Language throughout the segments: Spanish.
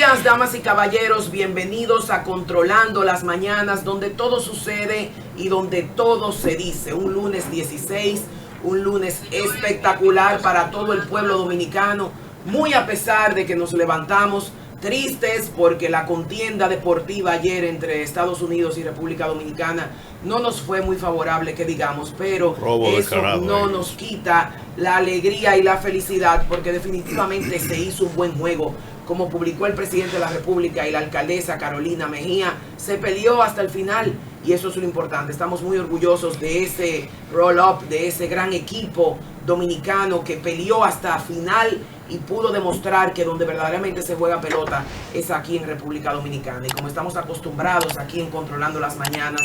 días, damas y caballeros, bienvenidos a Controlando las Mañanas, donde todo sucede y donde todo se dice. Un lunes 16, un lunes espectacular para todo el pueblo dominicano, muy a pesar de que nos levantamos tristes porque la contienda deportiva ayer entre Estados Unidos y República Dominicana no nos fue muy favorable, que digamos, pero eso no nos quita la alegría y la felicidad, porque definitivamente se hizo un buen juego. Como publicó el presidente de la República y la alcaldesa Carolina Mejía, se peleó hasta el final y eso es lo importante. Estamos muy orgullosos de ese roll-up, de ese gran equipo dominicano que peleó hasta final y pudo demostrar que donde verdaderamente se juega pelota es aquí en República Dominicana. Y como estamos acostumbrados aquí en Controlando las Mañanas,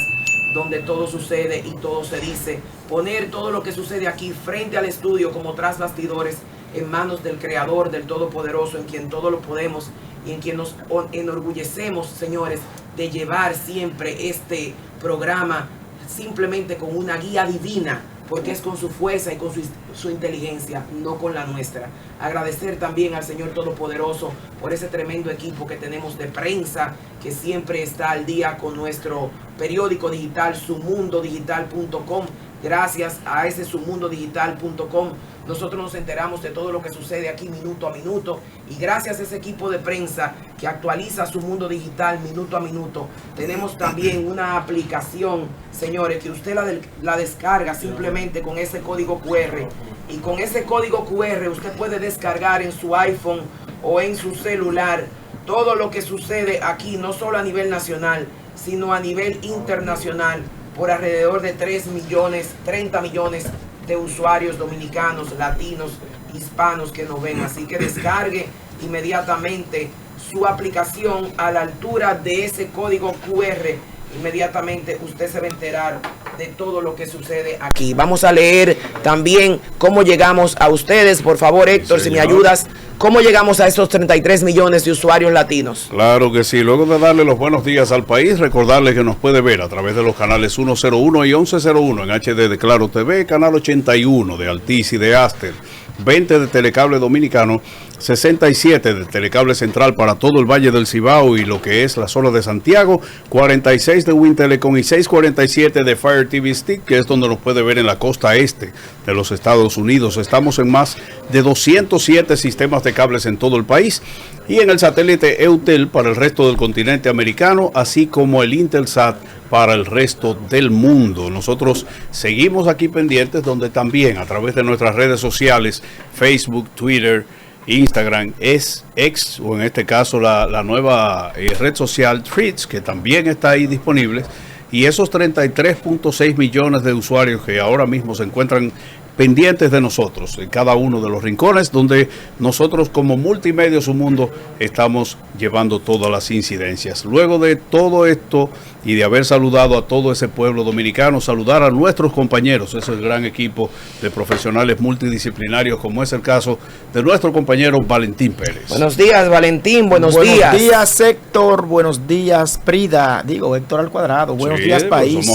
donde todo sucede y todo se dice, poner todo lo que sucede aquí frente al estudio como tras bastidores en manos del Creador, del Todopoderoso, en quien todo lo podemos y en quien nos enorgullecemos, señores, de llevar siempre este programa simplemente con una guía divina, porque es con su fuerza y con su inteligencia, no con la nuestra. Agradecer también al Señor Todopoderoso por ese tremendo equipo que tenemos de prensa, que siempre está al día con nuestro periódico digital, sumundodigital.com. Gracias a ese sumundodigital.com nosotros nos enteramos de todo lo que sucede aquí minuto a minuto, y gracias a ese equipo de prensa que actualiza Su Mundo Digital minuto a minuto, tenemos también una aplicación, señores, que usted la descarga simplemente con ese código QR, y con ese código QR usted puede descargar en su iPhone o en su celular todo lo que sucede aquí, no solo a nivel nacional, sino a nivel internacional, por alrededor de 30 millones de usuarios dominicanos, latinos, hispanos que nos ven. Así que descargue inmediatamente su aplicación a la altura de ese código QR. Inmediatamente usted se va a enterar de todo lo que sucede aquí. Vamos a leer también cómo llegamos a ustedes. Por favor, Héctor, si me ayudas, ¿cómo llegamos a esos 33 millones de usuarios latinos? Claro que sí. Luego de darle los buenos días al país, recordarle que nos puede ver a través de los canales 101 y 1101 en HD de Claro TV, canal 81 de Altiz y de Aster, 20 de Telecable Dominicano, 67 de Telecable Central para todo el Valle del Cibao y lo que es la zona de Santiago, 46 de Wintelecom y 647 de Fire TV Stick, que es donde nos puede ver en la costa este de los Estados Unidos. Estamos en más de 207 sistemas de cables en todo el país y en el satélite Eutel para el resto del continente americano, así como el Intelsat para el resto del mundo. Nosotros seguimos aquí pendientes, donde también a través de nuestras redes sociales, Facebook, Twitter, Instagram, es X, o en este caso la nueva red social Threads, que también está ahí disponible, y esos 33.6 millones de usuarios que ahora mismo se encuentran pendientes de nosotros en cada uno de los rincones, donde nosotros como Multimedia Su Mundo estamos llevando todas las incidencias. Luego de todo esto y de haber saludado a todo ese pueblo dominicano, saludar a nuestros compañeros, ese gran equipo de profesionales multidisciplinarios, como es el caso de nuestro compañero Valentín Pérez. Buenos días, Valentín, buenos días. Buenos días, Héctor, buenos días, Prida, Héctor al cuadrado, buenos días, país,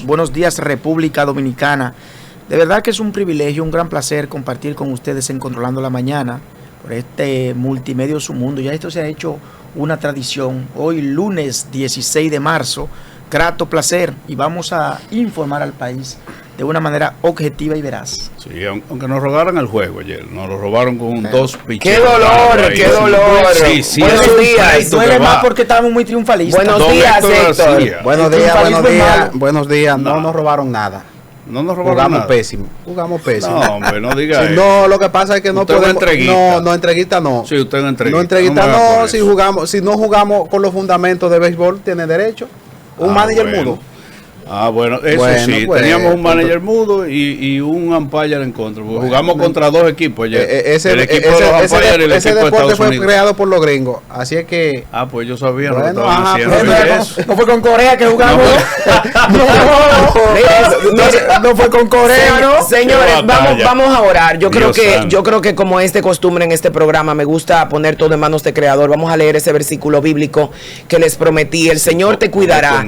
buenos días, República Dominicana. De verdad que es un privilegio, un gran placer compartir con ustedes en Controlando la Mañana por este Multimedia Su Mundo. Ya esto se ha hecho una tradición. Hoy lunes 16 de marzo, grato placer, y vamos a informar al país de una manera objetiva y veraz. Sí, aunque nos robaron el juego ayer, nos lo robaron con dos picheos. ¡Qué dolor, qué dolor! Sí, buenos días. Duele más porque estábamos muy triunfalistas. Buenos días, Héctor. Buenos días. No nos robaron nada. No nos robaron nada. Jugamos pésimo. No, hombre, no diga eso. No, lo que pasa es que no podemos. No, entreguista no. Sí, usted no entreguista. No entreguista no. Si no jugamos con los fundamentos de béisbol, tiene derecho. Un manager mudo. Bueno, eso sí, pues, teníamos un manager mudo y un umpire en contra. Jugamos contra dos equipos ya. El equipo de los umpires y el equipo de Estados Unidos. Fue creado por los gringos, así es que... pues yo sabía, no fue con Corea que jugamos. No fue con Corea, ¿no? Señores, vamos a orar. Yo creo que como es de costumbre en este programa, me gusta poner todo en manos del Creador. Vamos a leer ese versículo bíblico que les prometí. El Señor te cuidará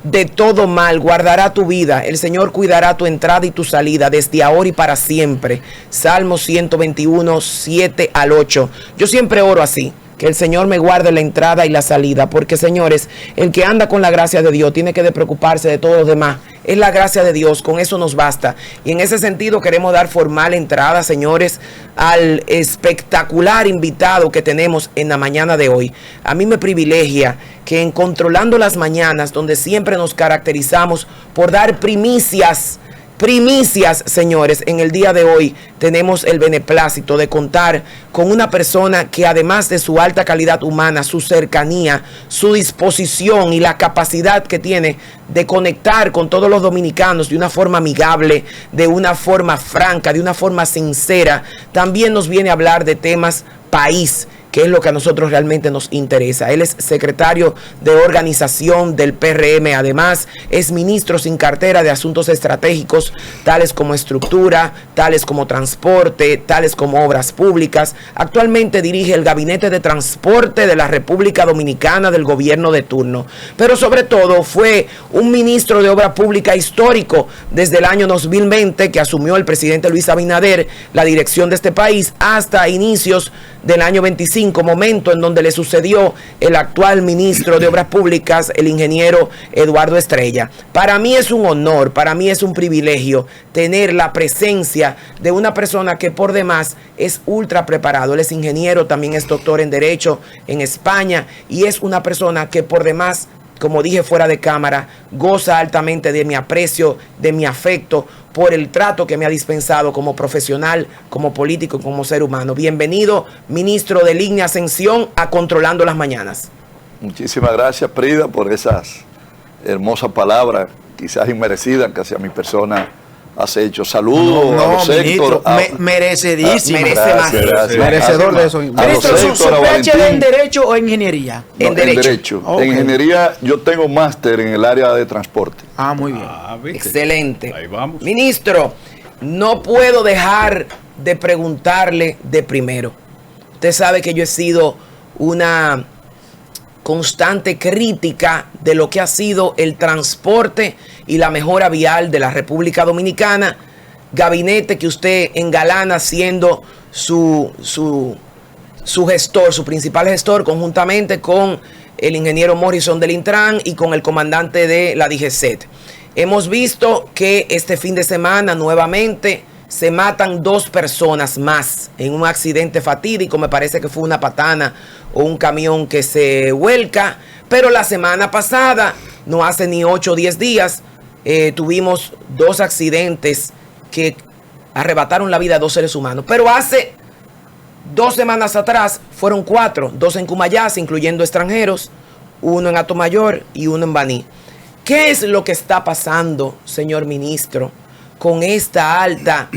de todo mal, guardará tu vida. El Señor cuidará tu entrada y tu salida desde ahora y para siempre. Salmo 121, 7 al 8. Yo siempre oro así, que el Señor me guarde la entrada y la salida, porque señores, el que anda con la gracia de Dios tiene que preocuparse de todo lo demás. Es la gracia de Dios, con eso nos basta. Y en ese sentido queremos dar formal entrada, señores, al espectacular invitado que tenemos en la mañana de hoy. A mí me privilegia que en Controlando las Mañanas, donde siempre nos caracterizamos por dar primicias, señores, en el día de hoy tenemos el beneplácito de contar con una persona que, además de su alta calidad humana, su cercanía, su disposición y la capacidad que tiene de conectar con todos los dominicanos de una forma amigable, de una forma franca, de una forma sincera, también nos viene a hablar de temas país, que es lo que a nosotros realmente nos interesa. Él es secretario de organización del PRM, además es ministro sin cartera de asuntos estratégicos, tales como estructura, tales como transporte, tales como obras públicas. Actualmente dirige el Gabinete de Transporte de la República Dominicana del gobierno de turno. Pero sobre todo fue un ministro de obra pública histórico desde el año 2020, que asumió el presidente Luis Abinader la dirección de este país, hasta inicios del año 25, momento en donde le sucedió el actual ministro de Obras Públicas, el ingeniero Eduardo Estrella. Para mí es un honor, para mí es un privilegio tener la presencia de una persona que por demás es ultra preparado. Él es ingeniero, también es doctor en Derecho en España y es una persona que por demás, como dije fuera de cámara, goza altamente de mi aprecio, de mi afecto, por el trato que me ha dispensado como profesional, como político, como ser humano. Bienvenido, ministro de Línea Ascensión, a Controlando las Mañanas. Muchísimas gracias, Prida, por esas hermosas palabras, quizás inmerecidas, que hacia mi persona has hecho. Saludos a los sectores. Merecidísimo. Merece más. Merecedor de eso. Ministro, ¿su PhD en Derecho o en Ingeniería? No, en Derecho. Okay. En Ingeniería yo tengo máster en el área de transporte. Ah, muy bien. Excelente. Ahí vamos. Ministro, no puedo dejar de preguntarle de primero. Usted sabe que yo he sido una constante crítica de lo que ha sido el transporte y la mejora vial de la República Dominicana, gabinete que usted engalana siendo su gestor, su principal gestor, conjuntamente con el ingeniero Morrison del Intran y con el comandante de la DGCET. Hemos visto que este fin de semana nuevamente se matan 2 personas más en un accidente fatídico. Me parece que fue una patana o un camión que se vuelca. Pero la semana pasada, no hace ni 8 o 10 días, tuvimos 2 accidentes que arrebataron la vida de 2 seres humanos. Pero hace 2 semanas atrás fueron 4, 2 en Cumayasa, incluyendo extranjeros, 1 en Atomayor y 1 en Baní. ¿Qué es lo que está pasando, señor ministro, con esta alta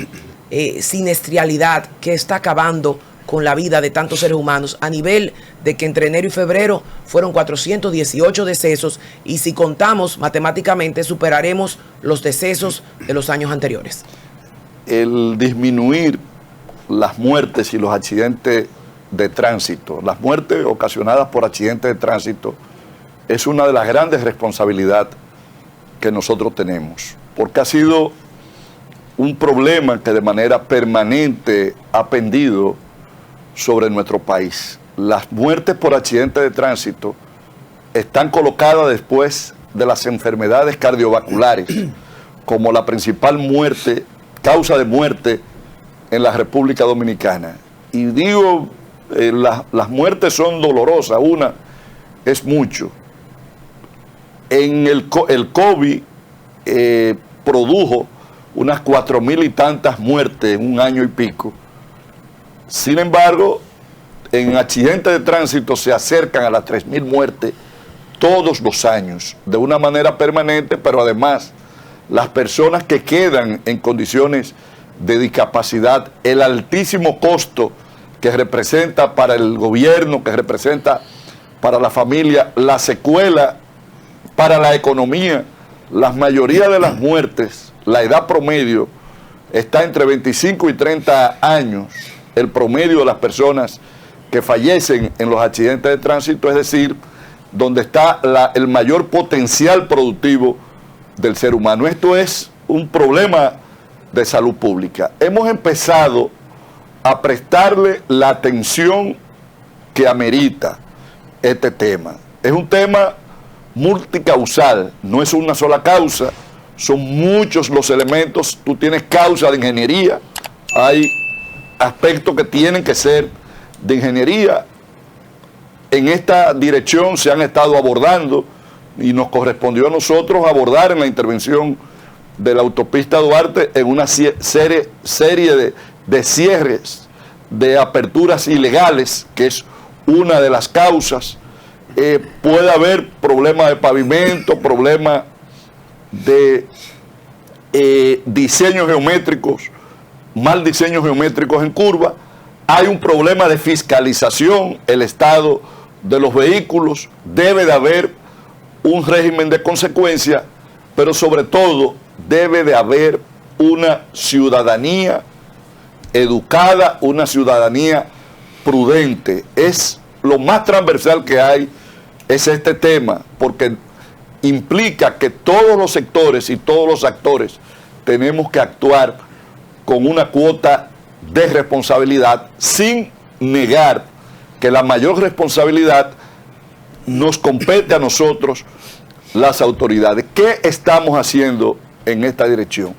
siniestralidad que está acabando con la vida de tantos seres humanos, a nivel de que entre enero y febrero fueron 418 decesos y si contamos matemáticamente superaremos los decesos de los años anteriores? El disminuir las muertes y los accidentes de tránsito, las muertes ocasionadas por accidentes de tránsito, es una de las grandes responsabilidades que nosotros tenemos, porque ha sido un problema que de manera permanente ha pendido sobre nuestro país. Las muertes por accidentes de tránsito están colocadas después de las enfermedades cardiovasculares como la principal causa de muerte en la República Dominicana. Y digo, las muertes son dolorosas, una es mucho. En el COVID produjo unas 4.000 y tantas muertes en un año y pico. Sin embargo, en accidentes de tránsito se acercan a las 3.000 muertes todos los años, de una manera permanente, pero además las personas que quedan en condiciones de discapacidad, el altísimo costo que representa para el gobierno, que representa para la familia, la secuela para la economía. La mayoría de las muertes, la edad promedio está entre 25 y 30 años, el promedio de las personas que fallecen en los accidentes de tránsito, es decir, donde está el mayor potencial productivo del ser humano. Esto es un problema de salud pública. Hemos empezado a prestarle la atención que amerita este tema. Es un tema multicausal, no es una sola causa, son muchos los elementos. Tú tienes causa de ingeniería, hay aspectos que tienen que ser de ingeniería. En esta dirección se han estado abordando y nos correspondió a nosotros abordar en la intervención de la autopista Duarte en una serie de cierres, de aperturas ilegales, que es una de las causas. Puede haber problemas de pavimento, problemas de diseños geométricos, mal diseños geométricos en curva. Hay un problema de fiscalización, el estado de los vehículos, debe de haber un régimen de consecuencia, pero sobre todo debe de haber una ciudadanía educada, una ciudadanía prudente. Es lo más transversal que hay, es este tema, porque implica que todos los sectores y todos los actores tenemos que actuar con una cuota de responsabilidad, sin negar que la mayor responsabilidad nos compete a nosotros, las autoridades. ¿Qué estamos haciendo en esta dirección?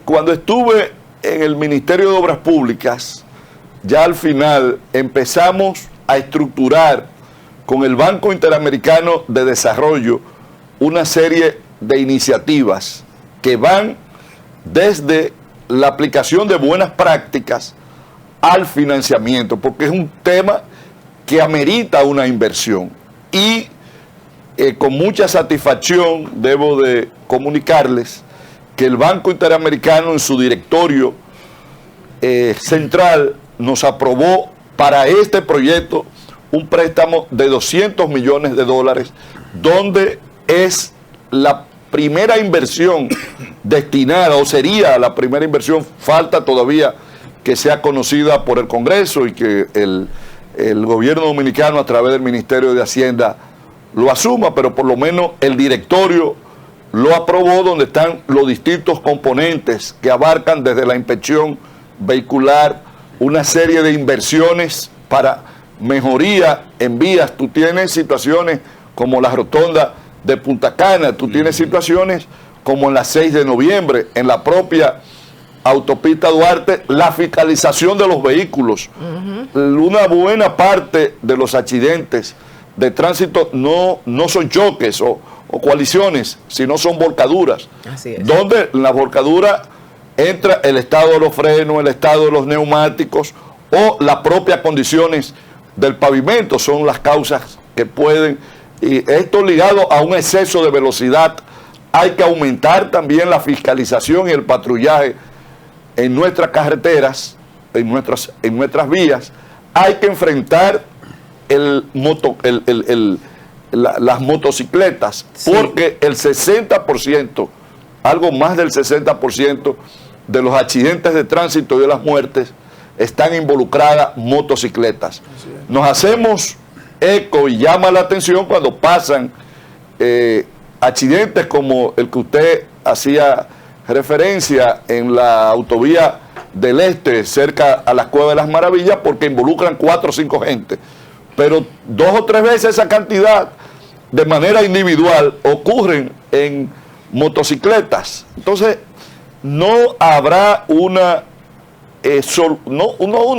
Cuando estuve en el Ministerio de Obras Públicas, ya al final empezamos a estructurar con el Banco Interamericano de Desarrollo una serie de iniciativas que van desde la aplicación de buenas prácticas al financiamiento, porque es un tema que amerita una inversión. Y con mucha satisfacción debo de comunicarles que el Banco Interamericano en su directorio central nos aprobó para este proyecto un préstamo de $200 millones, donde es la primera inversión destinada, o sería la primera inversión, falta todavía que sea conocida por el Congreso y que el gobierno dominicano a través del Ministerio de Hacienda lo asuma, pero por lo menos el directorio lo aprobó, donde están los distintos componentes que abarcan desde la inspección vehicular, una serie de inversiones para mejoría en vías. Tú tienes situaciones como la rotonda de Punta Cana, tú tienes situaciones como en la 6 de noviembre, en la propia autopista Duarte, la fiscalización de los vehículos. Una buena parte de los accidentes de tránsito no son choques o coaliciones, sino son volcaduras. Así es. Donde en la volcadura entra el estado de los frenos, el estado de los neumáticos o las propias condiciones del pavimento son las causas que pueden, y esto ligado a un exceso de velocidad. Hay que aumentar también la fiscalización y el patrullaje en nuestras carreteras, en nuestras vías. Hay que enfrentar las motocicletas, sí, porque el 60%, algo más del 60% de los accidentes de tránsito y de las muertes están involucradas motocicletas. Nos hacemos eco y llama la atención cuando pasan accidentes como el que usted hacía referencia en la autovía del Este, cerca a la Cueva de las Maravillas, porque involucran 4 o 5 gente. Pero 2 o 3 veces esa cantidad de manera individual ocurren en motocicletas. Entonces, no habrá una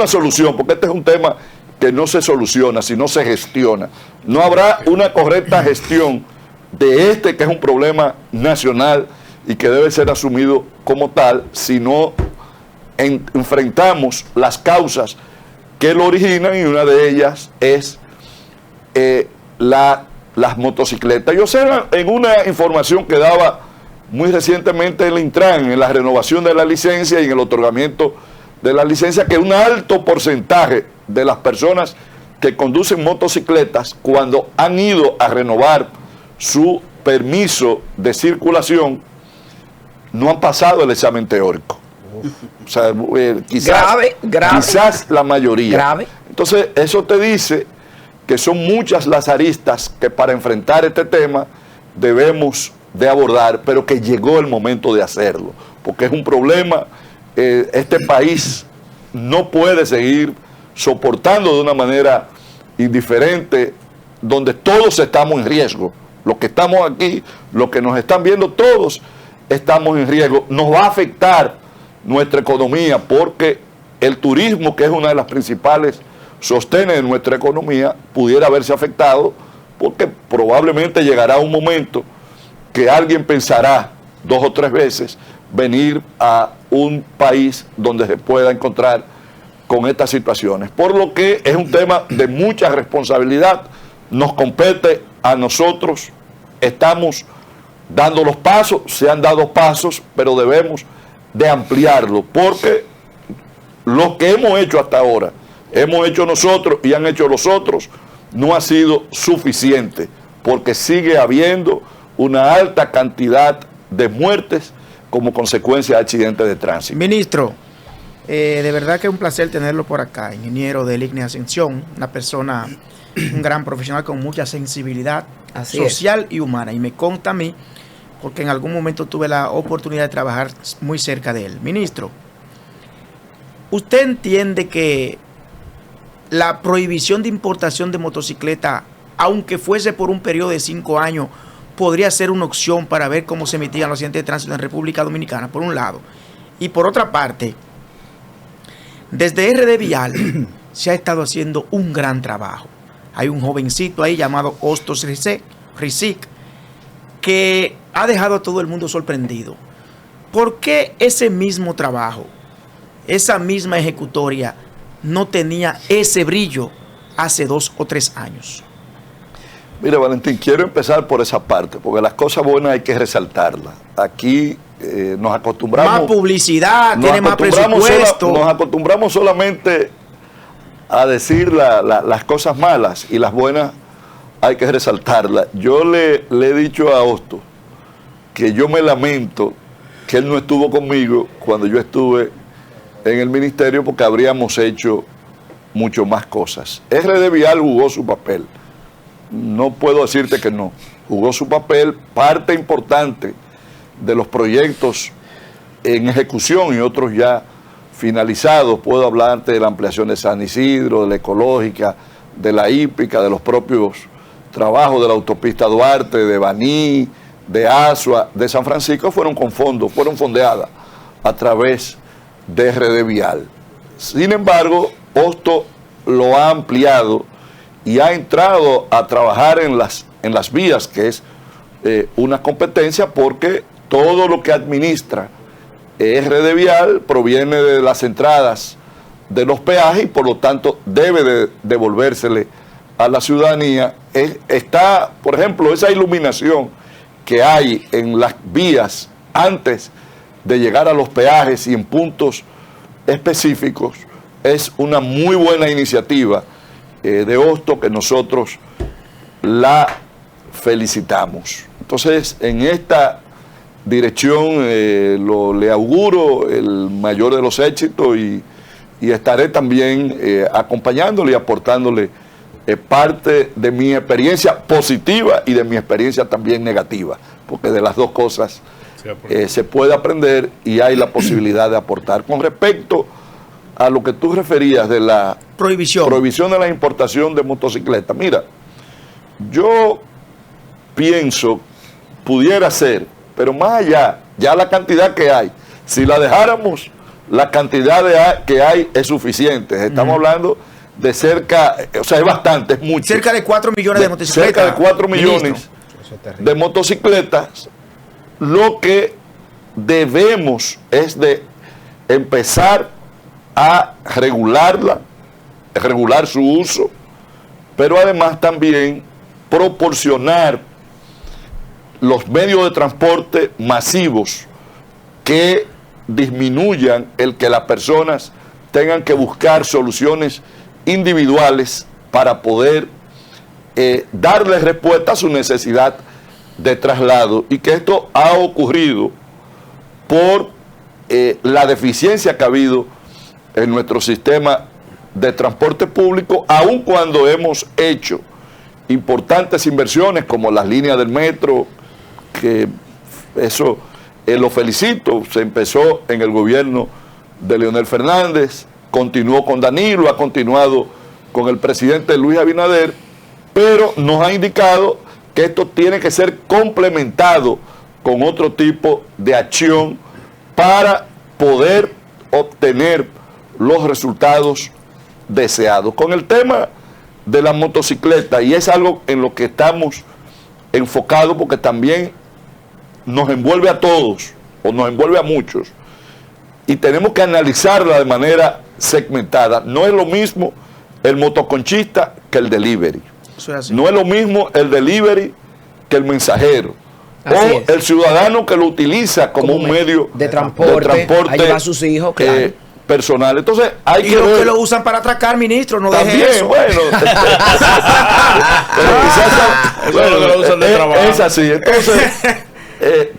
solución, porque este es un tema que no se soluciona, sino se gestiona. No habrá una correcta gestión de este, que es un problema nacional y que debe ser asumido como tal, si no enfrentamos las causas que lo originan, y una de ellas es las motocicletas. Yo sé en una información que daba muy recientemente el Intran, en la renovación de la licencia y en el otorgamiento de la licencia, que un alto porcentaje de las personas que conducen motocicletas, cuando han ido a renovar su permiso de circulación, no han pasado el examen teórico. O sea, quizás la mayoría. Grave. Entonces, eso te dice que son muchas las aristas que para enfrentar este tema debemos de abordar, pero que llegó el momento de hacerlo, porque es un problema. Este país no puede seguir soportando de una manera indiferente, donde todos estamos en riesgo. Los que estamos aquí, los que nos están viendo, todos estamos en riesgo. Nos va a afectar nuestra economía porque el turismo, que es una de las principales sostenes de nuestra economía, pudiera verse afectado porque probablemente llegará un momento que alguien pensará 2 o 3 veces venir a un país donde se pueda encontrar con estas situaciones. Por lo que es un tema de mucha responsabilidad, nos compete a nosotros, estamos dando los pasos, se han dado pasos, pero debemos de ampliarlo, porque lo que hemos hecho hasta ahora, hemos hecho nosotros y han hecho los otros, no ha sido suficiente, porque sigue habiendo una alta cantidad de muertes como consecuencia de accidentes de tránsito. Ministro, de verdad que es un placer tenerlo por acá, ingeniero de Lignia Ascensión, una persona, un gran profesional con mucha sensibilidad social y humana, y me consta a mí, porque en algún momento tuve la oportunidad de trabajar muy cerca de él. Ministro, ¿usted entiende que la prohibición de importación de motocicleta, aunque fuese por un periodo de 5 años, podría ser una opción para ver cómo se mitigan los accidentes de tránsito en República Dominicana, por un lado? Y por otra parte, desde RD Vial se ha estado haciendo un gran trabajo. Hay un jovencito ahí llamado Hostos Rizik que ha dejado a todo el mundo sorprendido. ¿Por qué ese mismo trabajo, esa misma ejecutoria no tenía ese brillo hace 2 o 3 años? Mira, Valentín, quiero empezar por esa parte, porque las cosas buenas hay que resaltarlas. Aquí nos acostumbramos... Más publicidad, tiene más presupuesto. Nos acostumbramos solamente a decir las cosas malas, y las buenas hay que resaltarlas. Yo le he dicho a Hostos que yo me lamento que él no estuvo conmigo cuando yo estuve en el ministerio, porque habríamos hecho mucho más cosas. RD Vial jugó su papel. No puedo decirte que no. Jugó su papel, parte importante de los proyectos en ejecución y otros ya finalizados. Puedo hablarte de la ampliación de San Isidro, de la ecológica, de la hípica, de los propios trabajos de la autopista Duarte, de Baní, de Asua, de San Francisco, fueron con fondos, fueron fondeadas a través de RD Vial. Sin embargo, Hostos lo ha ampliado y ha entrado a trabajar en las vías, que es una competencia, porque todo lo que administra RD Vial proviene de las entradas de los peajes y por lo tanto debe de devolvérsele a la ciudadanía. Está, por ejemplo, esa iluminación que hay en las vías antes de llegar a los peajes y en puntos específicos, es una muy buena iniciativa de Hostos, que nosotros la felicitamos. Entonces, en esta dirección le auguro el mayor de los éxitos y estaré también acompañándole y aportándole parte de mi experiencia positiva y de mi experiencia también negativa, porque de las dos cosas se puede aprender y hay la posibilidad de aportar. Con respecto a lo que tú referías de la prohibición de la importación de motocicletas, mira, yo pienso, pudiera ser, pero más allá, ya la cantidad que hay, si la dejáramos, la cantidad que hay es suficiente. Estamos hablando de cerca, o sea, es bastante, es mucho. Cerca de 4 millones de motocicletas. Cerca de 4 millones de motocicletas. Lo que debemos es de empezar a regularla, regular su uso, pero además también proporcionar los medios de transporte masivos que disminuyan el que las personas tengan que buscar soluciones individuales para poder darle respuesta a su necesidad de traslado, y que esto ha ocurrido por la deficiencia que ha habido en nuestro sistema de transporte público, aun cuando hemos hecho importantes inversiones como las líneas del metro, que eso lo felicito, se empezó en el gobierno de Leonel Fernández, continuó con Danilo, ha continuado con el presidente Luis Abinader, pero nos ha indicado que esto tiene que ser complementado con otro tipo de acción para poder obtener los resultados deseados. Con el tema de la motocicleta, y es algo en lo que estamos enfocados porque también nos envuelve a todos, o nos envuelve a muchos, y tenemos que analizarla de manera segmentada. No es lo mismo el motoconchista que el delivery. No es lo mismo el delivery que el mensajero. O el ciudadano que lo utiliza como un medio de transporte a llevar a sus hijos, claro, personal. Entonces hay que los que lo usan para atracar, ministro, no también, deje eso. Bueno, es así. Entonces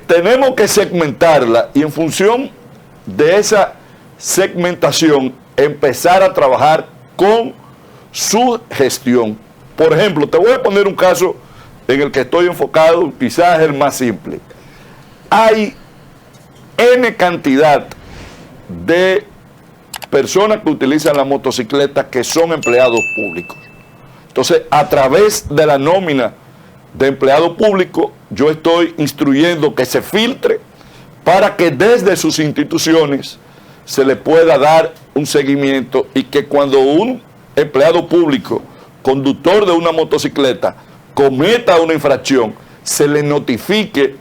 tenemos que segmentarla y en función de esa segmentación empezar a trabajar con su gestión. Por ejemplo, te voy a poner un caso en el que estoy enfocado, quizás el más simple. Hay N cantidad de personas que utilizan la motocicleta que son empleados públicos. Entonces, a través de la nómina de empleado público, yo estoy instruyendo que se filtre para que desde sus instituciones se le pueda dar un seguimiento y que cuando un empleado público, conductor de una motocicleta, cometa una infracción, se le notifique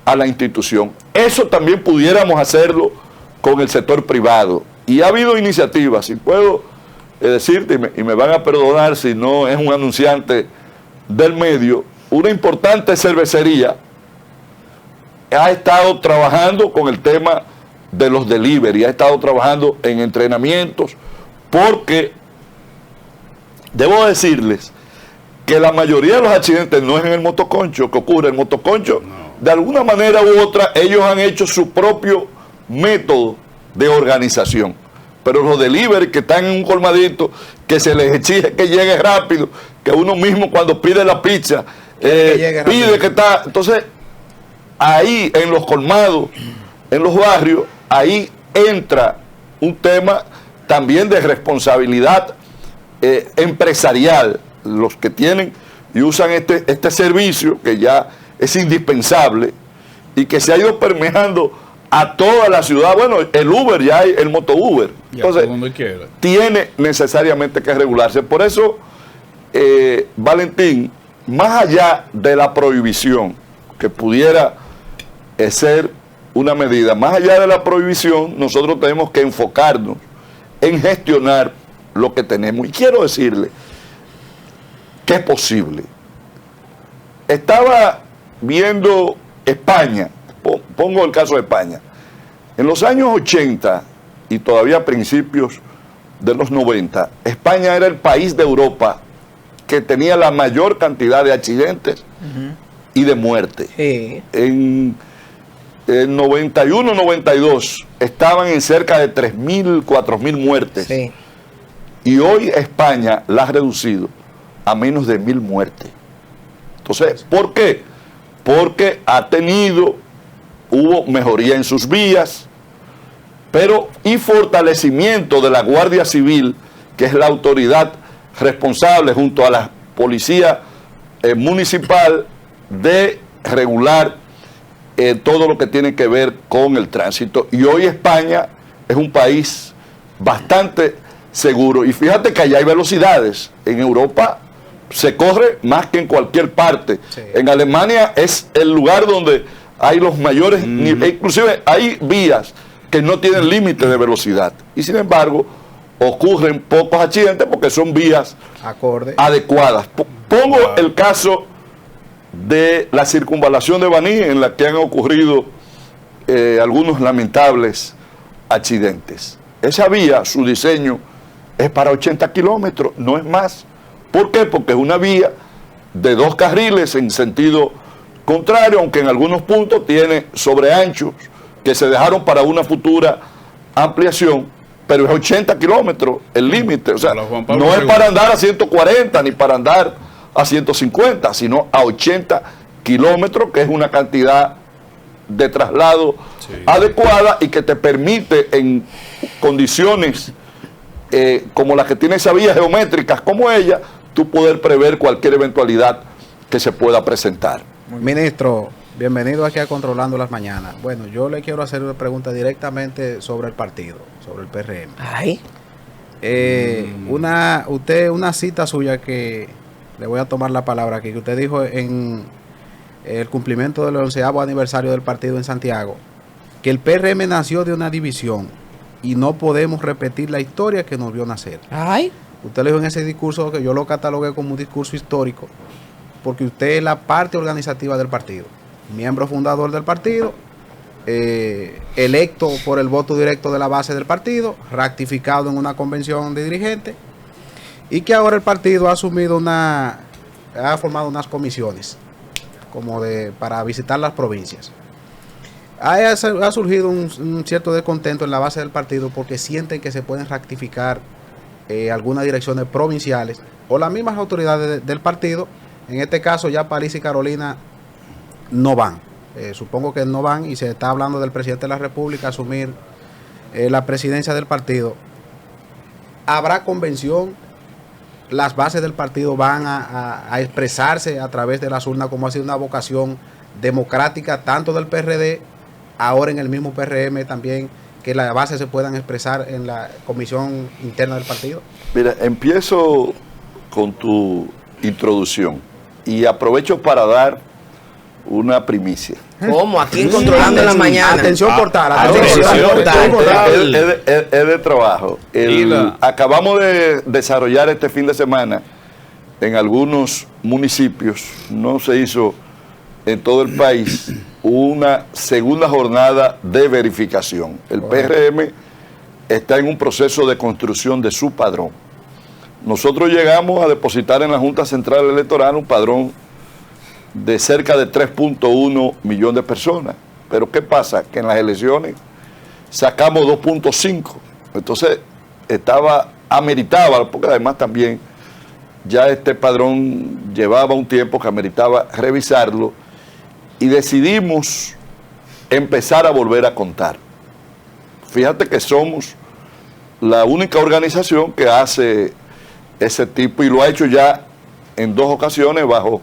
a la institución. Eso también pudiéramos hacerlo con el sector privado. Y ha habido iniciativas, si puedo decirte, y me van a perdonar si no es un anunciante del medio, una importante cervecería ha estado trabajando con el tema de los delivery, ha estado trabajando en entrenamientos, porque debo decirles que la mayoría de los accidentes no es en el motoconcho que ocurre. El motoconcho, de alguna manera u otra, ellos han hecho su propio método de organización. Pero los delivery que están en un colmadito, que se les exige que llegue rápido, que uno mismo cuando pide la pizza, pide que está... Entonces, ahí en los colmados, en los barrios, ahí entra un tema también de responsabilidad empresarial. Los que tienen y usan este servicio, que ya es indispensable y que se ha ido permeando a toda la ciudad. Bueno, el Uber ya hay, el moto Uber. Entonces, tiene necesariamente que regularse. Por eso, Valentín, más allá de la prohibición, que pudiera ser una medida, más allá de la prohibición, nosotros tenemos que enfocarnos en gestionar lo que tenemos. Y quiero decirle que es posible. Estaba viendo España, pongo el caso de España. En los años 80 y todavía a principios de los 90, España era el país de Europa que tenía la mayor cantidad de accidentes y de muerte. En 91, 92 estaban en cerca de 3.000, 4.000 muertes. Y hoy España la ha reducido a menos de 1.000 muertes. Entonces, ¿por qué? Porque hubo mejoría en sus vías, pero y fortalecimiento de la Guardia Civil, que es la autoridad responsable junto a la policía municipal de regular todo lo que tiene que ver con el tránsito. Y hoy España es un país bastante seguro. Y fíjate que allá hay velocidades. En Europa se corre más que en cualquier parte. En Alemania es el lugar donde hay los mayores niveles. Inclusive hay vías que no tienen límite de velocidad. Y sin embargo, ocurren pocos accidentes porque son vías adecuadas. Pongo el caso de la circunvalación de Baní, en la que han ocurrido algunos lamentables accidentes. Esa vía, su diseño es para 80 kilómetros, no es más. ¿Por qué? Porque es una vía de 2 carriles en sentido contrario, aunque en algunos puntos tiene sobreanchos que se dejaron para una futura ampliación, pero es 80 kilómetros el límite. O sea, no es para andar a 140 ni para andar a 150, sino a 80 kilómetros, que es una cantidad de traslado adecuada y que te permite en condiciones como las que tienen esas vías geométricas como ella, tú poder prever cualquier eventualidad que se pueda presentar. Ministro, bienvenido aquí a Controlando las Mañanas. Bueno, yo le quiero hacer una pregunta directamente sobre el partido, sobre el PRM. Ay. Una cita suya que le voy a tomar la palabra aquí, que usted dijo en el cumplimiento del 11º aniversario del partido en Santiago, que el PRM nació de una división y no podemos repetir la historia que nos vio nacer. Ay. Usted le dijo en ese discurso, que yo lo catalogué como un discurso histórico, porque usted es la parte organizativa del partido, miembro fundador del partido, electo por el voto directo de la base del partido, ratificado en una convención de dirigentes, y que ahora el partido ha formado unas comisiones para visitar las provincias. Ha surgido un cierto descontento en la base del partido porque sienten que se pueden ratificar algunas direcciones provinciales o las mismas autoridades del partido. En este caso ya París y Carolina no van. Supongo que no van, y se está hablando del presidente de la República asumir la presidencia del partido. ¿Habrá convención? ¿Las bases del partido van a expresarse a través de las urnas, como ha sido una vocación democrática tanto del PRD, ahora en el mismo PRM también, que las bases se puedan expresar en la comisión interna del partido? Mira, empiezo con tu introducción y aprovecho para dar una primicia. ¿Cómo? Aquí Controlando en la Mañana. Atención portal. Es de trabajo. Acabamos de desarrollar este fin de semana en algunos municipios, no se hizo en todo el país, una segunda jornada de verificación. El PRM está en un proceso de construcción de su padrón. Nosotros llegamos a depositar en la Junta Central Electoral un padrón de cerca de 3.1 millones de personas. Pero ¿qué pasa? Que en las elecciones sacamos 2.5. Entonces ameritaba, porque además también ya este padrón llevaba un tiempo que ameritaba revisarlo, y decidimos empezar a volver a contar. Fíjate que somos la única organización que hace ese tipo, y lo ha hecho ya en 2 ocasiones bajo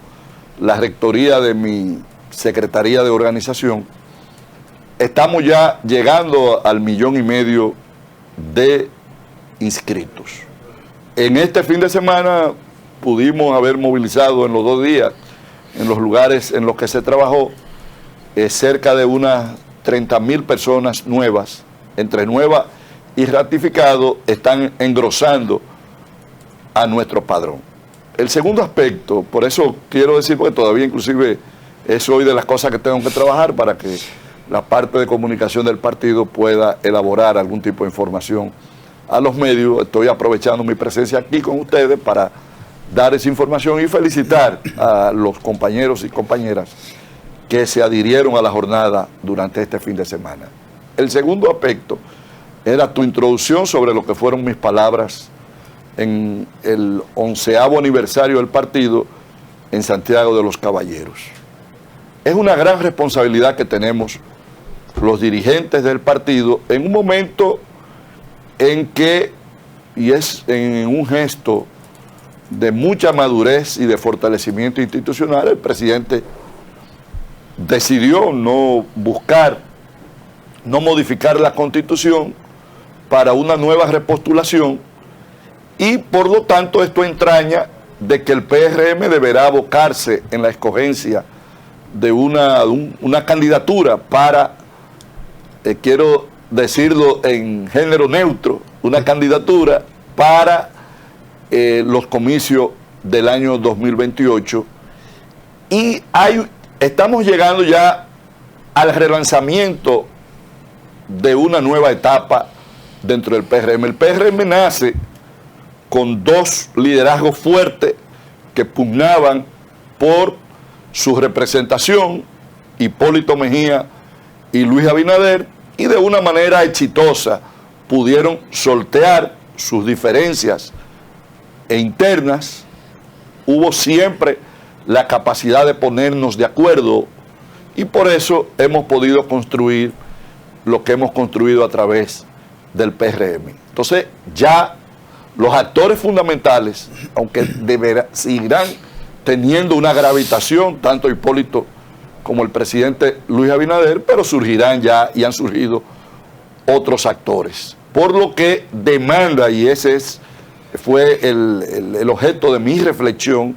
la rectoría de mi secretaría de organización. Estamos ya llegando al 1,5 millones de inscritos. En este fin de semana pudimos haber movilizado en los 2 días, en los lugares en los que se trabajó, cerca de unas 30.000 personas nuevas, entre nuevas y ratificado, están engrosando a nuestro padrón. El segundo aspecto, por eso quiero decir, porque todavía inclusive es hoy de las cosas que tengo que trabajar para que la parte de comunicación del partido pueda elaborar algún tipo de información a los medios. Estoy aprovechando mi presencia aquí con ustedes para dar esa información y felicitar a los compañeros y compañeras que se adhirieron a la jornada durante este fin de semana. El segundo aspecto era tu introducción sobre lo que fueron mis palabras en el 11º aniversario del partido en Santiago de los Caballeros. Es una gran responsabilidad que tenemos los dirigentes del partido en un momento en que, y es en un gesto de mucha madurez y de fortalecimiento institucional, el presidente decidió no modificar la Constitución para una nueva repostulación, y por lo tanto esto entraña de que el PRM deberá abocarse en la escogencia de una candidatura para, quiero decirlo en género neutro, una candidatura para los comicios del año 2028, y estamos llegando ya al relanzamiento de una nueva etapa dentro del PRM. El PRM nace con 2 liderazgos fuertes que pugnaban por su representación, Hipólito Mejía y Luis Abinader, y de una manera exitosa pudieron sortear sus diferencias internas. Hubo siempre la capacidad de ponernos de acuerdo, y por eso hemos podido construir lo que hemos construido a través del PRM. Entonces ya los actores fundamentales, aunque seguirán teniendo una gravitación, tanto Hipólito como el presidente Luis Abinader, pero surgirán ya y han surgido otros actores. Por lo que demanda, y ese fue el objeto de mi reflexión,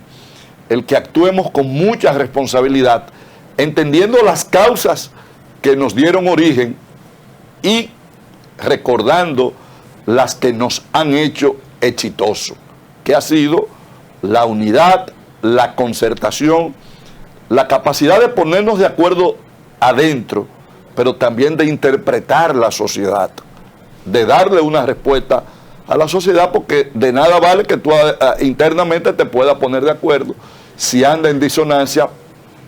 el que actuemos con mucha responsabilidad, entendiendo las causas que nos dieron origen y recordando las que nos han hecho exitosos, que ha sido la unidad, la concertación, la capacidad de ponernos de acuerdo adentro, pero también de interpretar la sociedad, de darle una respuesta a la sociedad, porque de nada vale que tú internamente te puedas poner de acuerdo si anda en disonancia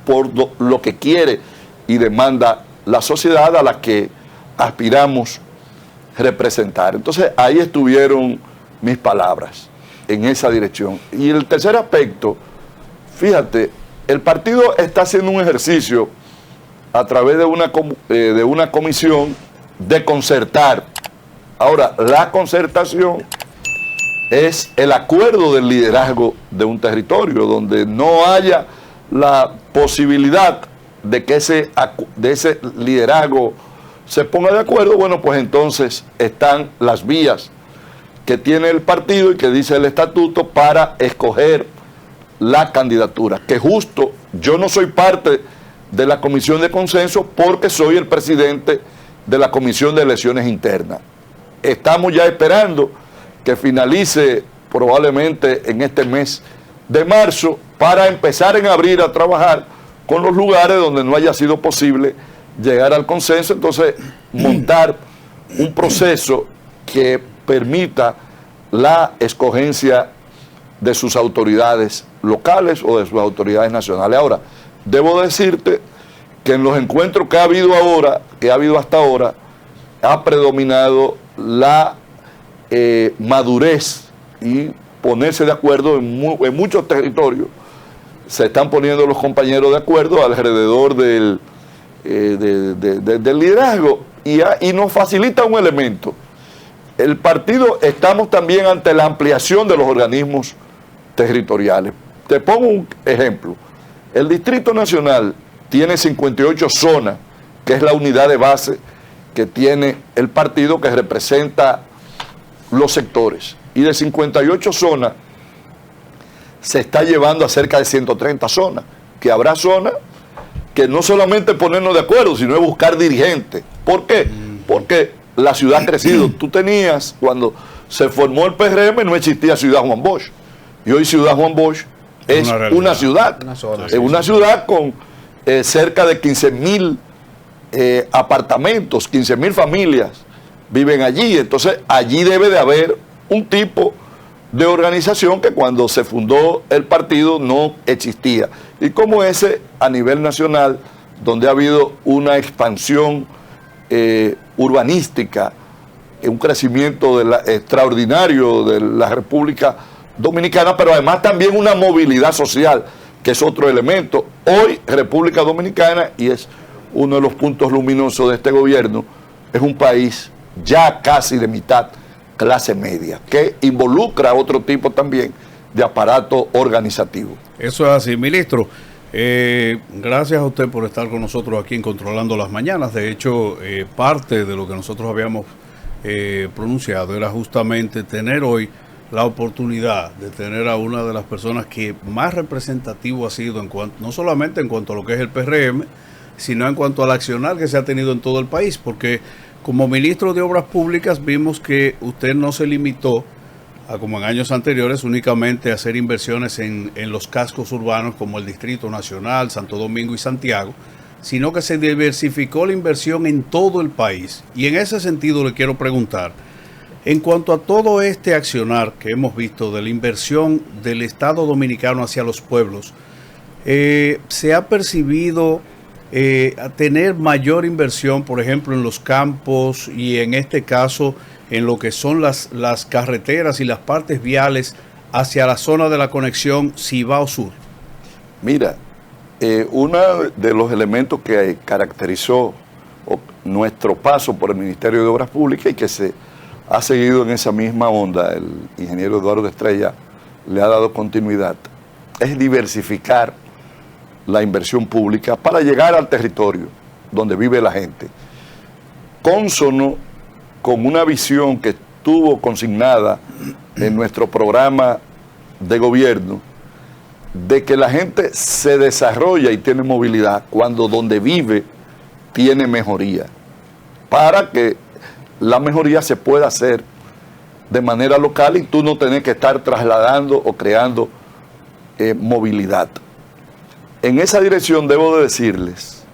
por lo que quiere y demanda la sociedad a la que aspiramos representar. Entonces ahí estuvieron mis palabras en esa dirección. Y el tercer aspecto, fíjate, el partido está haciendo un ejercicio a través de una comisión de concertar. Ahora, la concertación es el acuerdo del liderazgo de un territorio, donde no haya la posibilidad de que ese liderazgo se ponga de acuerdo. Bueno, pues entonces están las vías que tiene el partido y que dice el estatuto para escoger la candidatura, que justo yo no soy parte de la comisión de consenso porque soy el presidente de la comisión de elecciones internas. Estamos ya esperando que finalice probablemente en este mes de marzo para empezar en abril a trabajar con los lugares donde no haya sido posible llegar al consenso, entonces montar un proceso que permita la escogencia de sus autoridades locales o de sus autoridades nacionales. Ahora, debo decirte que en los encuentros que ha habido hasta ahora, ha predominado la madurez y ponerse de acuerdo en muchos territorios. Se están poniendo los compañeros de acuerdo alrededor del liderazgo y nos facilita un elemento. El partido, estamos también ante la ampliación de los organismos territoriales. Te pongo un ejemplo. El Distrito Nacional tiene 58 zonas, que es la unidad de base que tiene el partido, que representa los sectores. Y de 58 zonas se está llevando a cerca de 130 zonas, que habrá zonas que no solamente ponernos de acuerdo, sino buscar dirigentes. ¿Por qué? Porque la ciudad ha crecido. Tú tenías, cuando se formó el PRM, no existía Ciudad Juan Bosch. Y hoy Ciudad Juan Bosch es una ciudad. Es una ciudad con cerca de 15.000 apartamentos, 15.000 familias viven allí. Entonces, allí debe de haber un tipo de organización que cuando se fundó el partido no existía. Y como ese, a nivel nacional, donde ha habido una expansión urbanística, un crecimiento extraordinario de la República Dominicana, pero además también una movilidad social, que es otro elemento. Hoy República Dominicana, y es uno de los puntos luminosos de este gobierno, es un país ya casi de mitad clase media, que involucra otro tipo también de aparato organizativo. Eso es así, ministro. Gracias a usted por estar con nosotros aquí en Controlando las Mañanas. De hecho, parte de lo que nosotros habíamos pronunciado era justamente tener hoy la oportunidad de tener a una de las personas que más representativo ha sido no solamente en cuanto a lo que es el PRM, sino en cuanto al accionar que se ha tenido en todo el país, porque como ministro de Obras Públicas vimos que usted no se limitó a, como en años anteriores, únicamente a hacer inversiones en los cascos urbanos como el Distrito Nacional, Santo Domingo y Santiago, sino que se diversificó la inversión en todo el país. Y en ese sentido le quiero preguntar, en cuanto a todo este accionar que hemos visto de la inversión del Estado Dominicano hacia los pueblos, ¿se ha percibido a tener mayor inversión, por ejemplo, en los campos y en este caso en lo que son las carreteras y las partes viales hacia la zona de la conexión Cibao Sur? Mira, uno de los elementos que caracterizó nuestro paso por el Ministerio de Obras Públicas y que se ha seguido en esa misma onda, el ingeniero Eduardo Estrella le ha dado continuidad, es diversificar la inversión pública para llegar al territorio donde vive la gente, cónsono con una visión que estuvo consignada en nuestro programa de gobierno, de que la gente se desarrolla y tiene movilidad cuando donde vive tiene mejoría, para que la mejoría se pueda hacer de manera local y tú no tenés que estar trasladando o creando movilidad. En esa dirección debo de decirles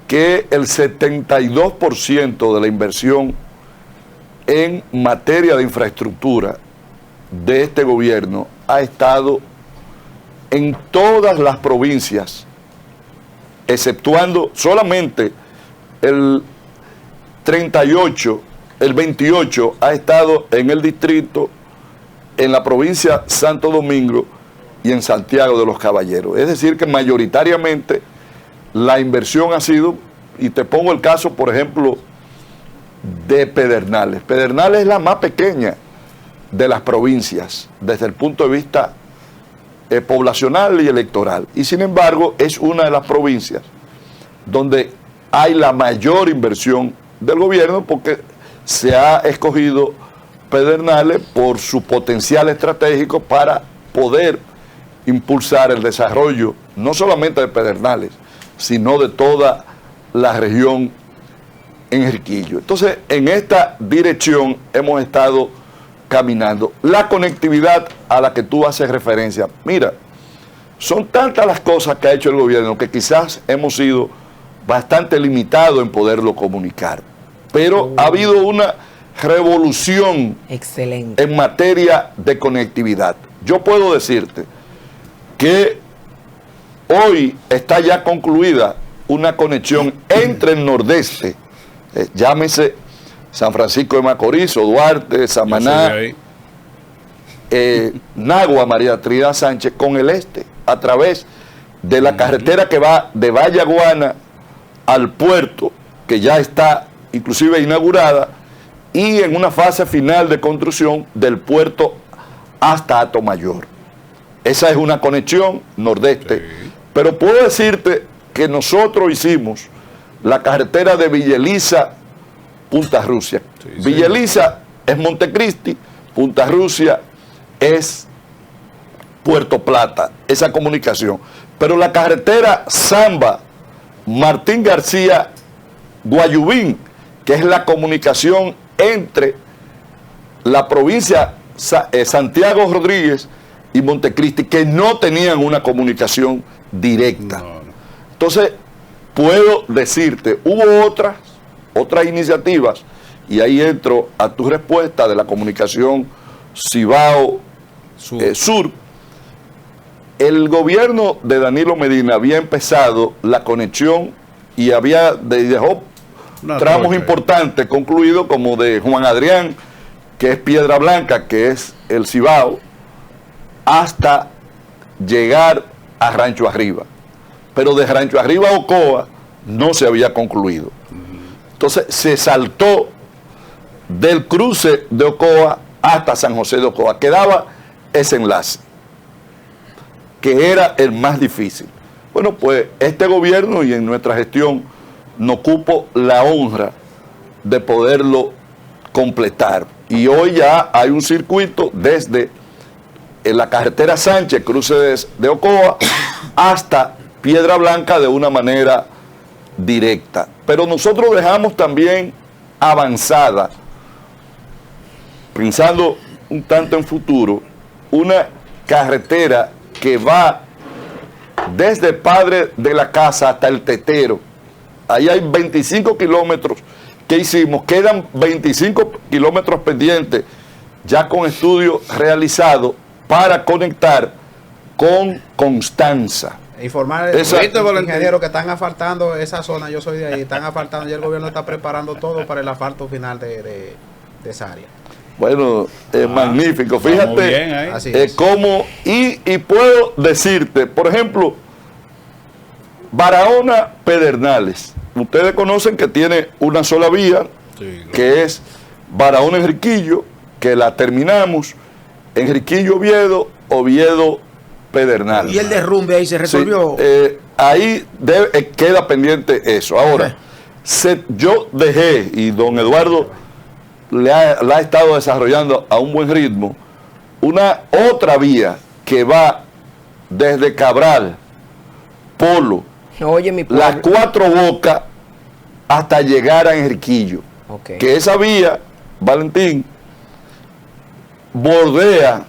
que el 72% de la inversión en materia de infraestructura de este gobierno ha estado en todas las provincias, exceptuando solamente el 28 ha estado en el distrito, en la provincia Santo Domingo y en Santiago de los Caballeros. Es decir, que mayoritariamente la inversión ha sido, y te pongo el caso, por ejemplo, de Pedernales. Pedernales es la más pequeña de las provincias desde el punto de vista poblacional y electoral. Y sin embargo, es una de las provincias donde hay la mayor inversión del gobierno porque se ha escogido Pedernales por su potencial estratégico para poder impulsar el desarrollo no solamente de Pedernales, sino de toda la región Enriquillo. Entonces, en esta dirección hemos estado caminando. La conectividad a la que tú haces referencia, mira, son tantas las cosas que ha hecho el gobierno que quizás hemos sido bastante limitados en poderlo comunicar, pero ha habido una revolución excelente en materia de conectividad. Yo puedo decirte que hoy está ya concluida una conexión entre el nordeste, llámese San Francisco de Macorís, o Duarte, Samaná, Nagua, María Trinidad Sánchez, con el este, a través de la carretera que va de Vallaguana al puerto, que ya está inclusive inaugurada, y en una fase final de construcción del puerto hasta Atomayor. Esa es una conexión nordeste. Sí. Pero puedo decirte que nosotros hicimos la carretera de Villa Elisa, Punta Rusia. Sí, Villa Elisa es Montecristi, Punta Rusia es Puerto Plata, esa comunicación. Pero la carretera Zamba, Martín García, Guayubín, que es la comunicación entre la provincia Santiago Rodríguez y Montecristi, que no tenían una comunicación directa. No. Entonces, puedo decirte, hubo otras iniciativas, y ahí entro a tu respuesta de la comunicación Cibao Sur. El gobierno de Danilo Medina había empezado la conexión y dejó tramos importantes concluidos, como de Juan Adrián, que es Piedra Blanca, que es el Cibao, hasta llegar a Rancho Arriba. Pero de Rancho Arriba a Ocoa no se había concluido. Entonces se saltó del cruce de Ocoa hasta San José de Ocoa. Quedaba ese enlace, que era el más difícil. Bueno, pues este gobierno y en nuestra gestión nos cupo la honra de poderlo completar. Y hoy ya hay un circuito desde la carretera Sánchez, cruce de Ocoa, hasta Piedra Blanca de una manera directa. Pero nosotros dejamos también avanzada, pensando un tanto en futuro, una carretera que va desde Padre de la Casa hasta el Tetero. Ahí hay 25 kilómetros que hicimos, quedan 25 kilómetros pendientes, ya con estudios realizados para conectar con Constanza. Informar al ingeniero que están asfaltando esa zona, yo soy de ahí, están asfaltando y el gobierno está preparando todo para el asfalto final de esa área. Bueno, es magnífico. Fíjate cómo, y puedo decirte, por ejemplo, Barahona Pedernales. Ustedes conocen que tiene una sola vía, sí, que es Barahona-Enriquillo, que la terminamos, Enriquillo-Oviedo, Oviedo-Pedernales. ¿Y el derrumbe ahí se resolvió? Sí, ahí queda pendiente eso. Ahora, yo dejé, y don Eduardo la ha estado desarrollando a un buen ritmo, una otra vía que va desde Cabral, Polo, las Cuatro Bocas, hasta llegar a Enriquillo. Okay. Que esa vía, Valentín, bordea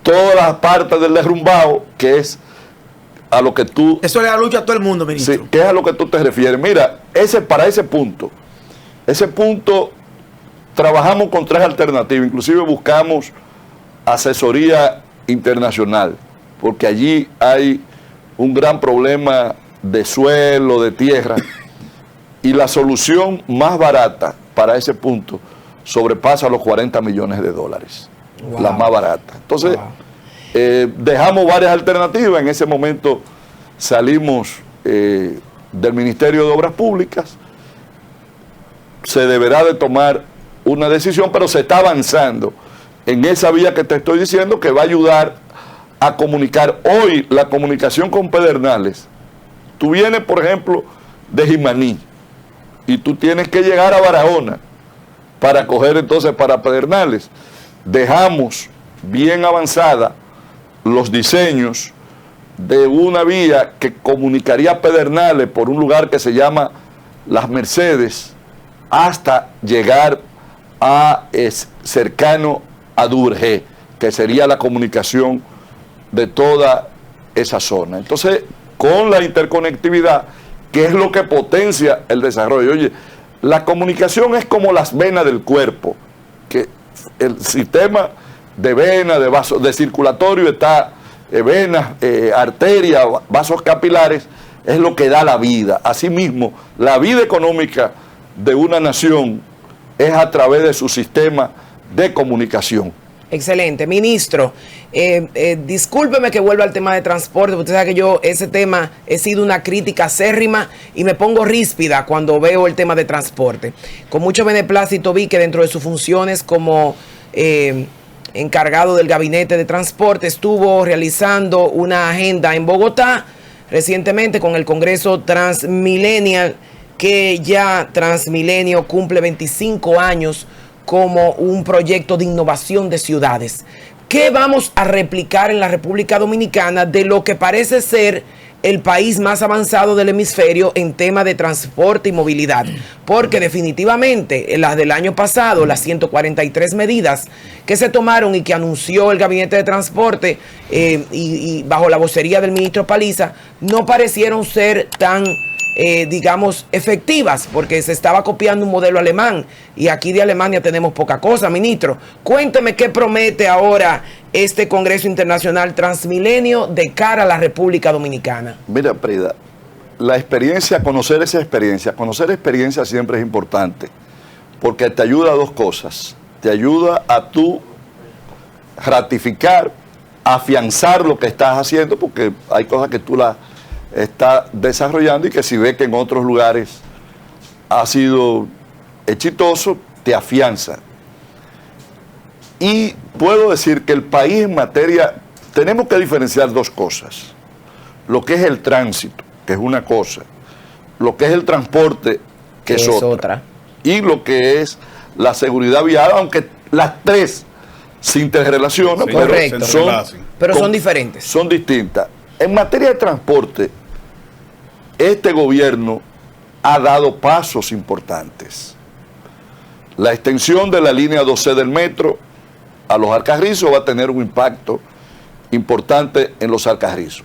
todas las partes del derrumbado, que es a lo que tú... Eso le da lucha a todo el mundo, ministro. Sí, que es a lo que tú te refieres. Mira, para ese punto trabajamos con 3 alternativas, inclusive buscamos asesoría internacional, porque allí hay un gran problema de suelo, de tierra, y la solución más barata para ese punto sobrepasa los $40 millones. Wow. La más barata. Entonces, dejamos varias alternativas. En ese momento salimos del Ministerio de Obras Públicas. Se deberá de tomar una decisión, pero se está avanzando en esa vía que te estoy diciendo, que va a ayudar a comunicar. Hoy la comunicación con Pedernales, tú vienes por ejemplo de Jimaní y tú tienes que llegar a Barahona para coger entonces para Pedernales. Dejamos bien avanzada los diseños de una vía que comunicaría Pedernales por un lugar que se llama Las Mercedes hasta llegar a cercano a Durgé, que sería la comunicación de toda esa zona. Entonces, con la interconectividad, que es lo que potencia el desarrollo. Oye, la comunicación es como las venas del cuerpo, que el sistema de venas, de vasos, de circulatorio está venas, arterias, vasos capilares, es lo que da la vida. Asimismo, la vida económica de una nación es a través de su sistema de comunicación. Excelente. Ministro, discúlpeme que vuelva al tema de transporte, porque usted sabe que yo ese tema he sido una crítica acérrima y me pongo ríspida cuando veo el tema de transporte. Con mucho beneplácito vi que dentro de sus funciones como encargado del gabinete de transporte estuvo realizando una agenda en Bogotá recientemente con el Congreso Transmillennial, que ya Transmilenio cumple 25 años como un proyecto de innovación de ciudades. ¿Qué vamos a replicar en la República Dominicana de lo que parece ser el país más avanzado del hemisferio en tema de transporte y movilidad? Porque definitivamente las del año pasado, las 143 medidas que se tomaron y que anunció el Gabinete de Transporte y bajo la vocería del ministro Paliza, no parecieron ser tan digamos, efectivas, porque se estaba copiando un modelo alemán y aquí de Alemania tenemos poca cosa. Ministro, cuénteme qué promete ahora este Congreso Internacional Transmilenio de cara a la República Dominicana. Mira, Prida, la experiencia, conocer experiencia siempre es importante, porque te ayuda a 2 cosas. Te ayuda a tú ratificar, afianzar lo que estás haciendo, porque hay cosas que tú las está desarrollando y que si ve que en otros lugares ha sido exitoso, te afianza. Y puedo decir que el país en materia, tenemos que diferenciar 2 cosas. Lo que es el tránsito, que es una cosa, lo que es el transporte, que es otra, y lo que es la seguridad vial, aunque las 3 se interrelacionan, sí, pero son diferentes. Son distintas. En materia de transporte, este gobierno ha dado pasos importantes. La extensión de la línea 12 del metro a los Alcarrizos va a tener un impacto importante en los Alcarrizos.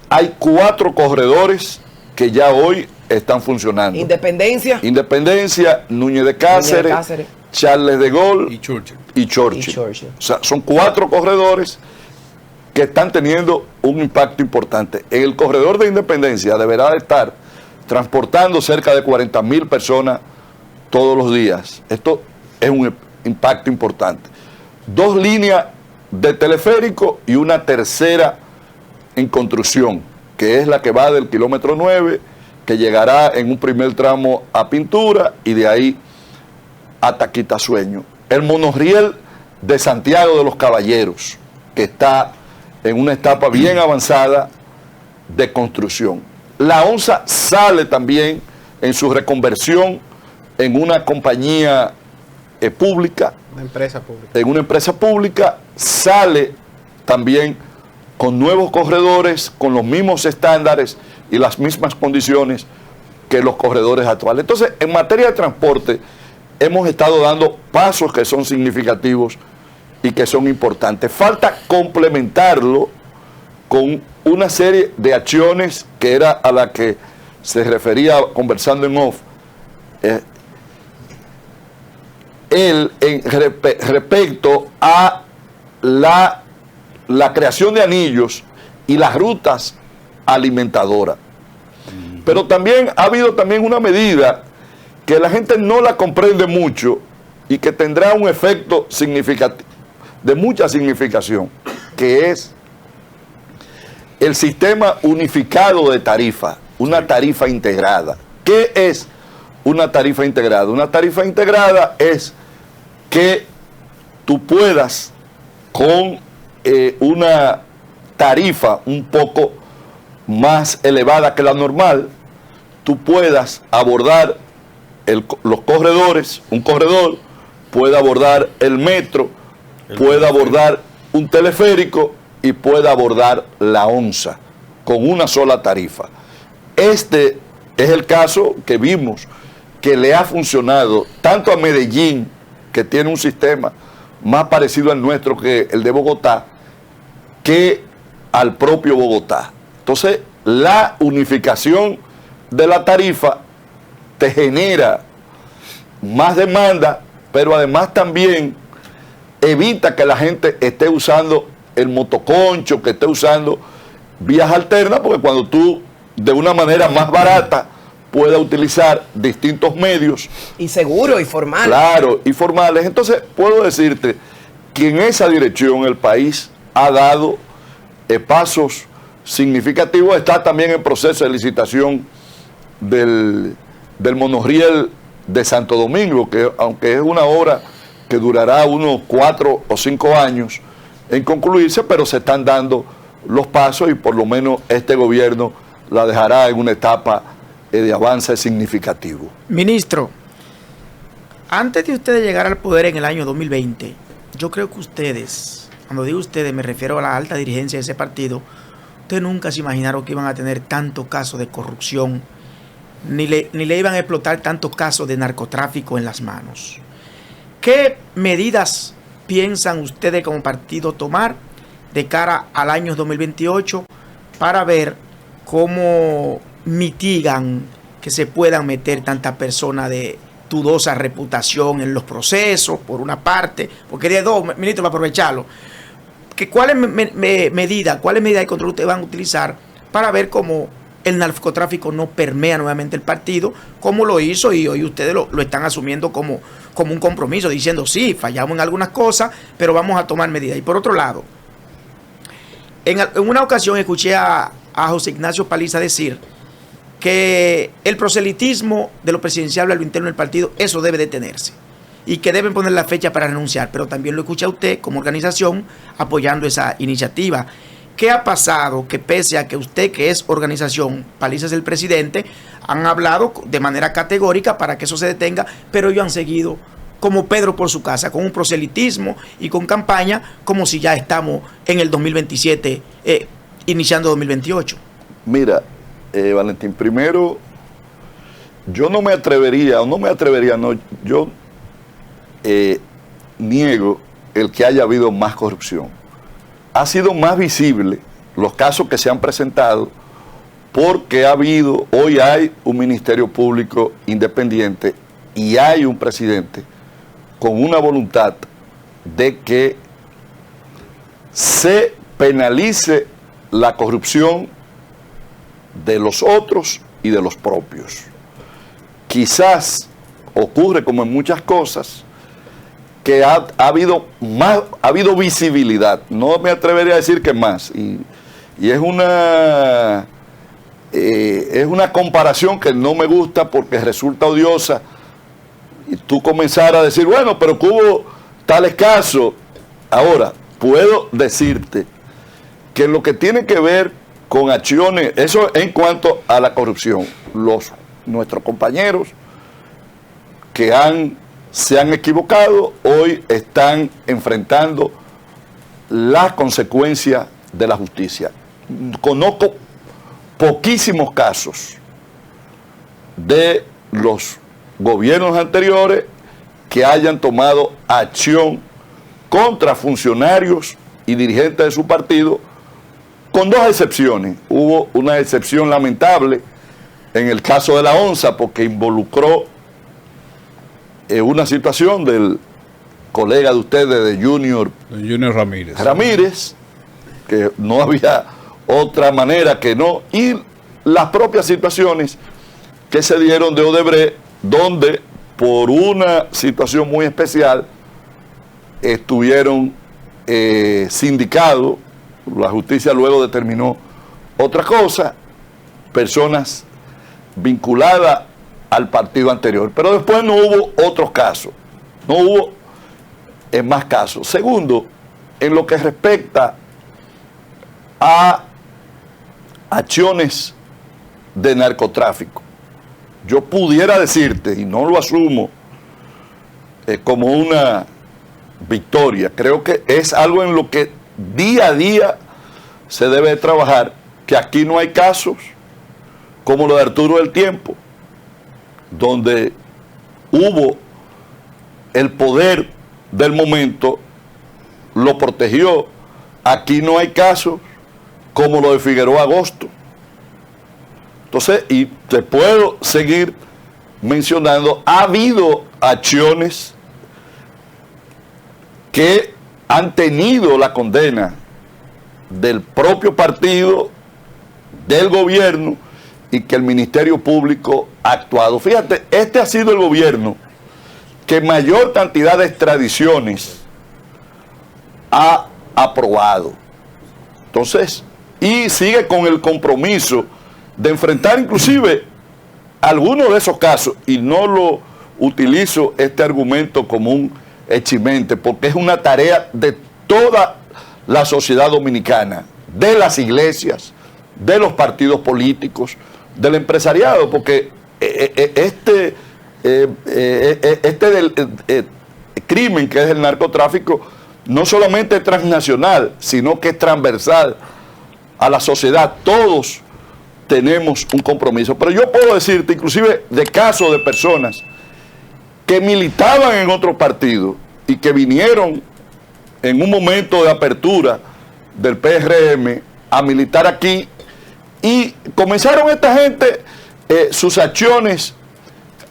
Hay 4 corredores que ya hoy están funcionando. Independencia, Núñez de Cáceres, Charles de Gaulle y Churchill. O sea, son 4 corredores que están teniendo un impacto importante. En el corredor de Independencia deberá de estar transportando cerca de 40.000 personas todos los días. Esto es un impacto importante. 2 líneas de teleférico y una tercera en construcción, que es la que va del kilómetro 9, que llegará en un primer tramo a Pintura y de ahí hasta Quitasueño. El monorriel de Santiago de los Caballeros, que está en una etapa bien avanzada de construcción. La ONSA sale también en su reconversión en una compañía pública. Una empresa pública. En una empresa pública, sale también con nuevos corredores, con los mismos estándares y las mismas condiciones que los corredores actuales. Entonces, en materia de transporte, hemos estado dando pasos que son significativos y que son importantes. Falta complementarlo con una serie de acciones que era a la que se refería conversando en off, respecto a la creación de anillos y las rutas alimentadoras. Pero también ha habido también una medida que la gente no la comprende mucho y que tendrá un efecto significativo, de mucha significación, que es el sistema unificado de tarifa, una tarifa integrada. ¿Qué es una tarifa integrada? Una tarifa integrada es que tú puedas con una tarifa un poco más elevada que la normal, tú puedas abordar los corredores, un corredor puede abordar el metro, puede abordar un teleférico y puede abordar la ONSA con una sola tarifa. Este es el caso que vimos que le ha funcionado tanto a Medellín, que tiene un sistema más parecido al nuestro que el de Bogotá, que al propio Bogotá. Entonces, la unificación de la tarifa te genera más demanda, pero además también evita que la gente esté usando el motoconcho, que esté usando vías alternas, porque cuando tú de una manera más barata puedas utilizar distintos medios. Y seguros y formales. Claro, y formales. Entonces, puedo decirte que en esa dirección el país ha dado pasos significativos. Está también en proceso de licitación del monorriel de Santo Domingo, que aunque es una obra que durará unos 4 o 5 años en concluirse, pero se están dando los pasos y por lo menos este gobierno la dejará en una etapa de avance significativo. Ministro, antes de ustedes llegar al poder en el año 2020, yo creo que ustedes, cuando digo ustedes me refiero a la alta dirigencia de ese partido, ustedes nunca se imaginaron que iban a tener tantos casos de corrupción, ni le iban a explotar tantos casos de narcotráfico en las manos. ¿Qué medidas piensan ustedes como partido tomar de cara al año 2028 para ver cómo mitigan que se puedan meter tantas personas de dudosa reputación en los procesos, por una parte, porque de dos, ministro, para aprovecharlo, ¿cuáles medidas de control ustedes van a utilizar para ver cómo el narcotráfico no permea nuevamente el partido, como lo hizo y hoy ustedes lo están asumiendo como un compromiso, diciendo sí, fallamos en algunas cosas, pero vamos a tomar medidas? Y por otro lado, en una ocasión escuché a José Ignacio Paliza decir que el proselitismo de lo presidencial a lo interno del partido, eso debe detenerse y que deben poner la fecha para renunciar, pero también lo escucha usted como organización apoyando esa iniciativa. ¿Qué ha pasado que pese a que usted, que es organización, Paliza es el presidente, han hablado de manera categórica para que eso se detenga, pero ellos han seguido como Pedro por su casa, con un proselitismo y con campaña como si ya estamos en el 2027, iniciando 2028? Mira, Valentín, primero, yo niego el que haya habido más corrupción. Ha sido más visible los casos que se han presentado porque hoy hay un Ministerio Público independiente y hay un presidente con una voluntad de que se penalice la corrupción de los otros y de los propios. Quizás ocurre como en muchas cosas que ha habido visibilidad, no me atrevería a decir que más, y es una comparación que no me gusta porque resulta odiosa y tú comenzar a decir, bueno, pero que hubo tales casos. Ahora, puedo decirte que lo que tiene que ver con acciones, eso en cuanto a la corrupción, nuestros compañeros que se han equivocado, hoy están enfrentando las consecuencias de la justicia. Conozco poquísimos casos de los gobiernos anteriores que hayan tomado acción contra funcionarios y dirigentes de su partido, con dos excepciones. Hubo una excepción lamentable en el caso de la ONSA, porque involucró una situación del colega de ustedes, de Junior Ramírez, que no había otra manera que no, y las propias situaciones que se dieron de Odebrecht, donde por una situación muy especial estuvieron sindicados, la justicia luego determinó otra cosa, personas vinculadas al partido anterior, pero después no hubo otros casos, no hubo más casos. Segundo, en lo que respecta a acciones de narcotráfico, yo pudiera decirte, y no lo asumo como una victoria, creo que es algo en lo que día a día se debe trabajar, que aquí no hay casos como lo de Arturo del Tiempo, donde hubo el poder del momento, lo protegió. Aquí no hay casos como lo de Figueroa Agosto. Entonces, y te puedo seguir mencionando, ha habido acciones que han tenido la condena del propio partido, del gobierno, y que el Ministerio Público ha actuado. Fíjate, este ha sido el gobierno que mayor cantidad de extradiciones ha aprobado. Entonces, y sigue con el compromiso de enfrentar inclusive algunos de esos casos, y no lo utilizo este argumento como un echimente, porque es una tarea de toda la sociedad dominicana, de las iglesias, de los partidos políticos, del empresariado, porque este crimen que es el narcotráfico no solamente es transnacional, sino que es transversal a la sociedad. Todos tenemos un compromiso, pero yo puedo decirte inclusive de casos de personas que militaban en otro partido y que vinieron en un momento de apertura del PRM a militar aquí, y comenzaron esta gente sus acciones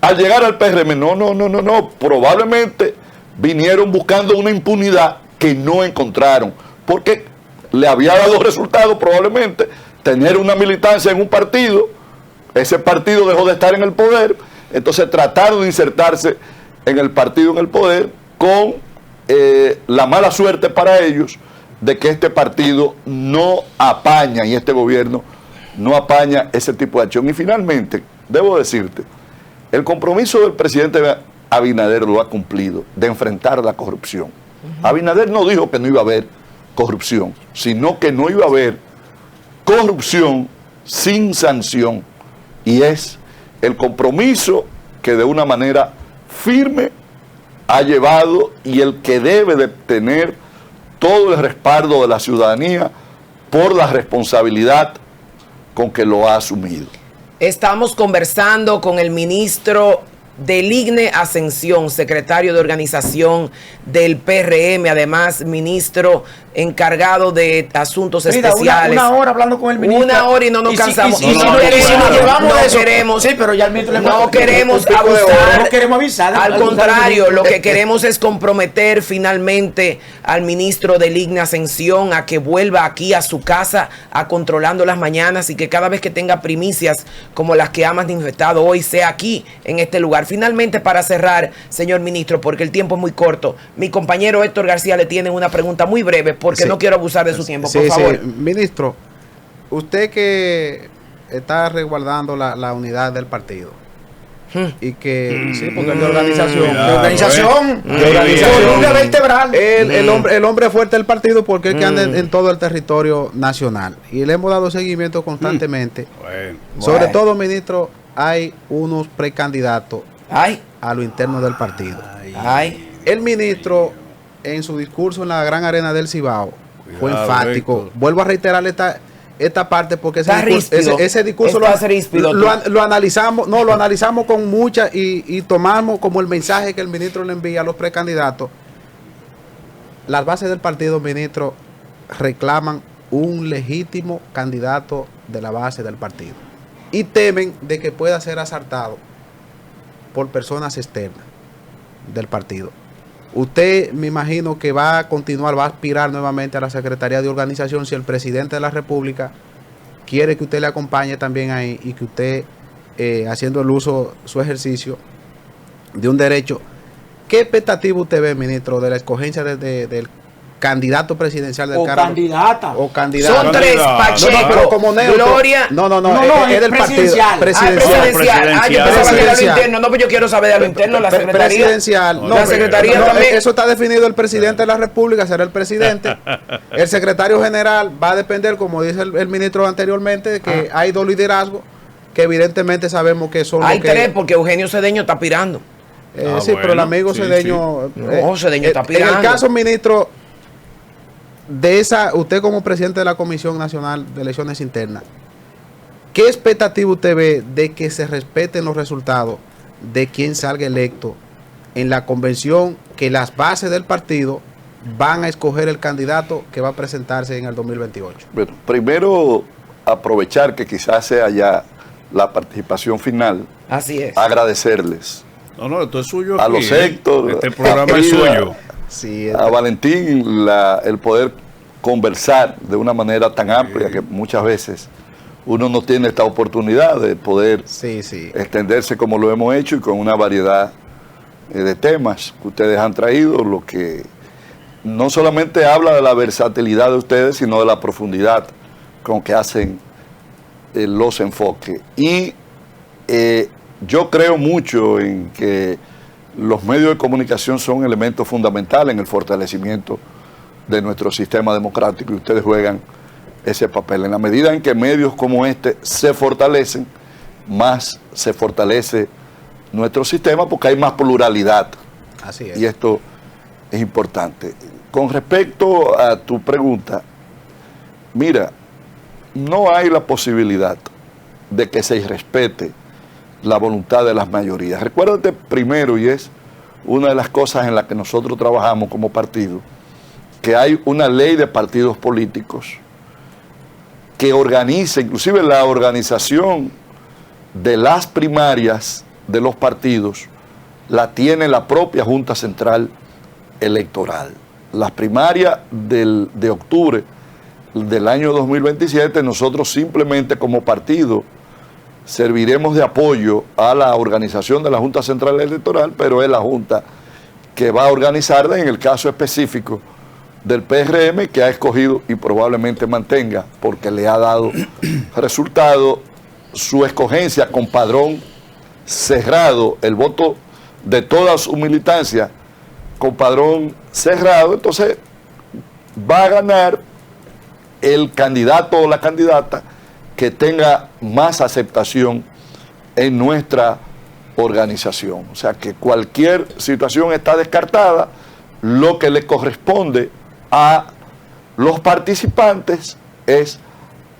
al llegar al PRM. No, probablemente vinieron buscando una impunidad que no encontraron, porque le había dado resultado probablemente tener una militancia en un partido. Ese partido dejó de estar en el poder, entonces trataron de insertarse en el partido en el poder, con la mala suerte para ellos de que este partido no apaña, y este gobierno no apaña ese tipo de acción. Y finalmente, debo decirte, el compromiso del presidente Abinader lo ha cumplido, de enfrentar la corrupción. Abinader no dijo que no iba a haber corrupción, sino que no iba a haber corrupción sin sanción, y es el compromiso que de una manera firme ha llevado, y el que debe de tener todo el respaldo de la ciudadanía por la responsabilidad con que lo ha asumido. Estamos conversando con el ministro Deligne Ascensión, secretario de organización del PRM, además ministro encargado de asuntos especiales. Una hora hablando con el ministro. Una hora y no nos cansamos. No queremos abusar. No queremos avisar. Al contrario, lo que queremos es comprometer finalmente al ministro Deligne Ascensión a que vuelva aquí a su casa a Controlando las Mañanas, y que cada vez que tenga primicias como las que ha manifestado hoy sea aquí en este lugar. Finalmente, para cerrar, señor ministro, porque el tiempo es muy corto, mi compañero Héctor García le tiene una pregunta muy breve, porque no quiero abusar de su tiempo, por favor. Ministro, usted que está resguardando la unidad del partido, y que sí, porque es de organización, de organización, columna vertebral. El hombre fuerte del partido, porque es que anda en todo el territorio nacional, y le hemos dado seguimiento constantemente. Sobre todo, ministro, hay unos precandidatos a lo interno del partido. El ministro, en su discurso en la gran arena del Cibao, fue enfático. Vuelvo a reiterar esta parte, porque ese discurso lo analizamos con mucha y tomamos como el mensaje que el ministro le envía a los precandidatos. Las bases del partido, ministro, reclaman un legítimo candidato de la base del partido y temen de que pueda ser asaltado por personas externas del partido. Usted, me imagino que va a continuar, va a aspirar nuevamente a la Secretaría de Organización si el presidente de la República quiere que usted le acompañe también ahí, y que usted, haciendo el uso, su ejercicio de un derecho. ¿Qué expectativa usted ve, ministro, de la escogencia del candidato presidencial del cargo? O candidata. Son tres: Pacheco, pero como neutro, Gloria. Es del partido presidencial. Yo pensaba que era lo interno. No, pues yo quiero saber de lo interno. La secretaría. Presidencial. La secretaría también. Eso está definido. El presidente de la República será el presidente. El secretario general va a depender, como dice el ministro anteriormente, de que hay dos liderazgos que evidentemente sabemos que son. Hay tres, porque Eugenio Cedeño está aspirando. Sí, pero el amigo Cedeño. No, Cedeño está aspirando. En el caso, ministro, de usted como presidente de la Comisión Nacional de Elecciones Internas, ¿qué expectativa usted ve de que se respeten los resultados de quien salga electo en la convención, que las bases del partido van a escoger el candidato que va a presentarse en el 2028? Bueno, primero, aprovechar que quizás sea ya la participación final. Así es. Agradecerles. No, esto es suyo. A aquí, los Héctor. Este programa es suyo. Sí, a Valentín, el poder conversar de una manera tan amplia, que muchas veces uno no tiene esta oportunidad de poder extenderse como lo hemos hecho, y con una variedad de temas que ustedes han traído, lo que no solamente habla de la versatilidad de ustedes, sino de la profundidad con que hacen los enfoques. Y yo creo mucho en que los medios de comunicación son elementos fundamentales en el fortalecimiento de nuestro sistema democrático, y ustedes juegan ese papel. En la medida en que medios como este se fortalecen, más se fortalece nuestro sistema, porque hay más pluralidad. Así es. Y esto es importante. Con respecto a tu pregunta, mira, no hay la posibilidad de que se irrespete la voluntad de las mayorías. Recuérdate primero, y es una de las cosas en las que nosotros trabajamos como partido, que hay una ley de partidos políticos que organiza, inclusive la organización de las primarias de los partidos, la tiene la propia Junta Central Electoral. Las primarias de octubre del año 2027, nosotros simplemente como partido serviremos de apoyo a la organización de la Junta Central Electoral, pero es la Junta que va a organizarla en el caso específico del PRM, que ha escogido y probablemente mantenga, porque le ha dado resultado su escogencia con padrón cerrado, el voto de toda su militancia con padrón cerrado. Entonces va a ganar el candidato o la candidata que tenga más aceptación en nuestra organización. O sea que cualquier situación está descartada. Lo que le corresponde a los participantes es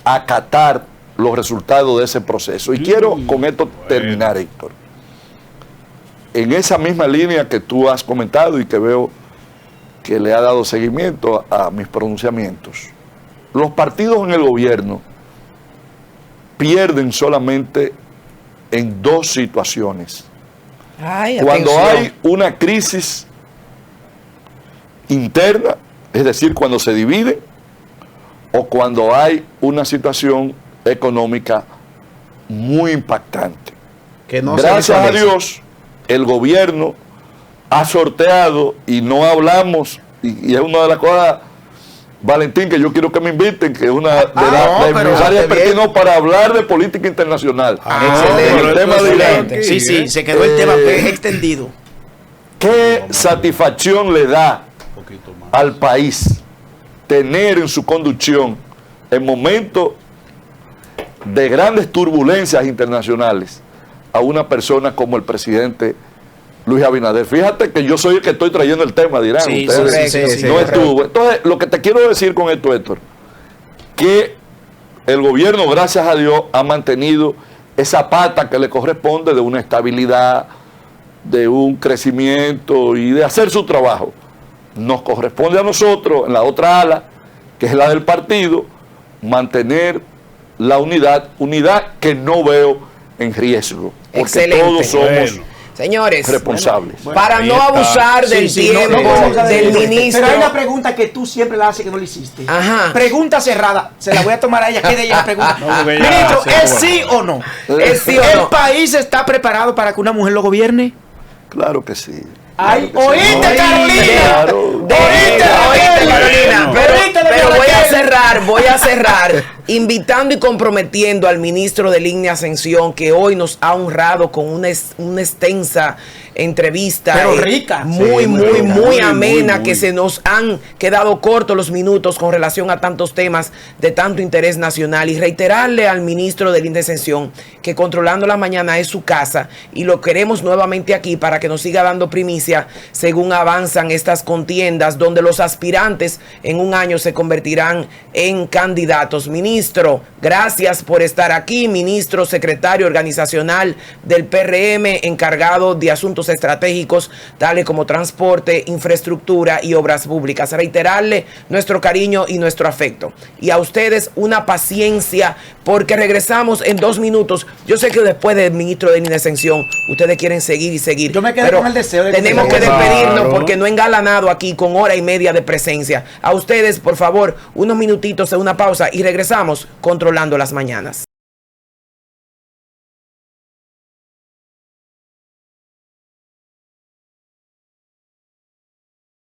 acatar los resultados de ese proceso. Y quiero con esto terminar, Héctor. En esa misma línea que tú has comentado y que veo que le ha dado seguimiento a mis pronunciamientos, los partidos en el gobierno pierden solamente en dos situaciones. Cuando hay una crisis interna, es decir, cuando se dividen, o cuando hay una situación económica muy impactante. Que no Gracias a Dios, el gobierno ha sorteado, y no hablamos, y es una de las cosas Valentín, que yo quiero que me inviten, que es una de mis áreas pertinentes para hablar de política internacional. Excelente. El tema de Irán. Sí, se quedó el tema extendido. ¿Qué satisfacción le da al país tener en su conducción, en momentos de grandes turbulencias internacionales, a una persona como el presidente Luis Abinader? Fíjate que yo soy el que estoy trayendo el tema de Irán. Sí, ustedes no estuvo. Entonces, lo que te quiero decir con esto, Héctor, que el gobierno, gracias a Dios, ha mantenido esa pata que le corresponde de una estabilidad, de un crecimiento y de hacer su trabajo. Nos corresponde a nosotros, en la otra ala, que es la del partido, mantener la unidad que no veo en riesgo, porque excelente. Todos somos señores responsables. Para no abusar del tiempo del ministro. Pero hay una pregunta que tú siempre la haces que no le hiciste. Ajá. Pregunta cerrada. Se la voy a tomar a ella. ¿Qué de ella la pregunta? Ministro, ¿es sí o no? ¿Es sí o no? ¿El país está preparado para que una mujer lo gobierne? Claro que sí. Ay, oíste, Carolina. Claro. Oíste, Carolina. Pero voy a cerrar invitando y comprometiendo al ministro de Línea Ascensión, que hoy nos ha honrado con una extensa entrevista. Pero rica. Muy amena, que se nos han quedado cortos los minutos con relación a tantos temas de tanto interés nacional. Y reiterarle al ministro de Línea Ascensión que Controlando la Mañana es su casa y lo queremos nuevamente aquí para que nos siga dando primicia según avanzan estas contiendas, donde los aspirantes en un año se convertirán en candidatos. Ministro, gracias por estar aquí. Ministro secretario organizacional del PRM, encargado de asuntos estratégicos tales como transporte, infraestructura y obras públicas. Reiterarle nuestro cariño y nuestro afecto. Y a ustedes una paciencia, porque regresamos en 2 minutos. Yo sé que después del ministro de Línea Ascensión ustedes quieren seguir y seguir. Yo me quedé con el deseo de que tenemos que despedirnos porque no he engalanado aquí con 1:30 de presencia. A ustedes, por favor, unos minutitos de una pausa y regresamos Controlando las Mañanas.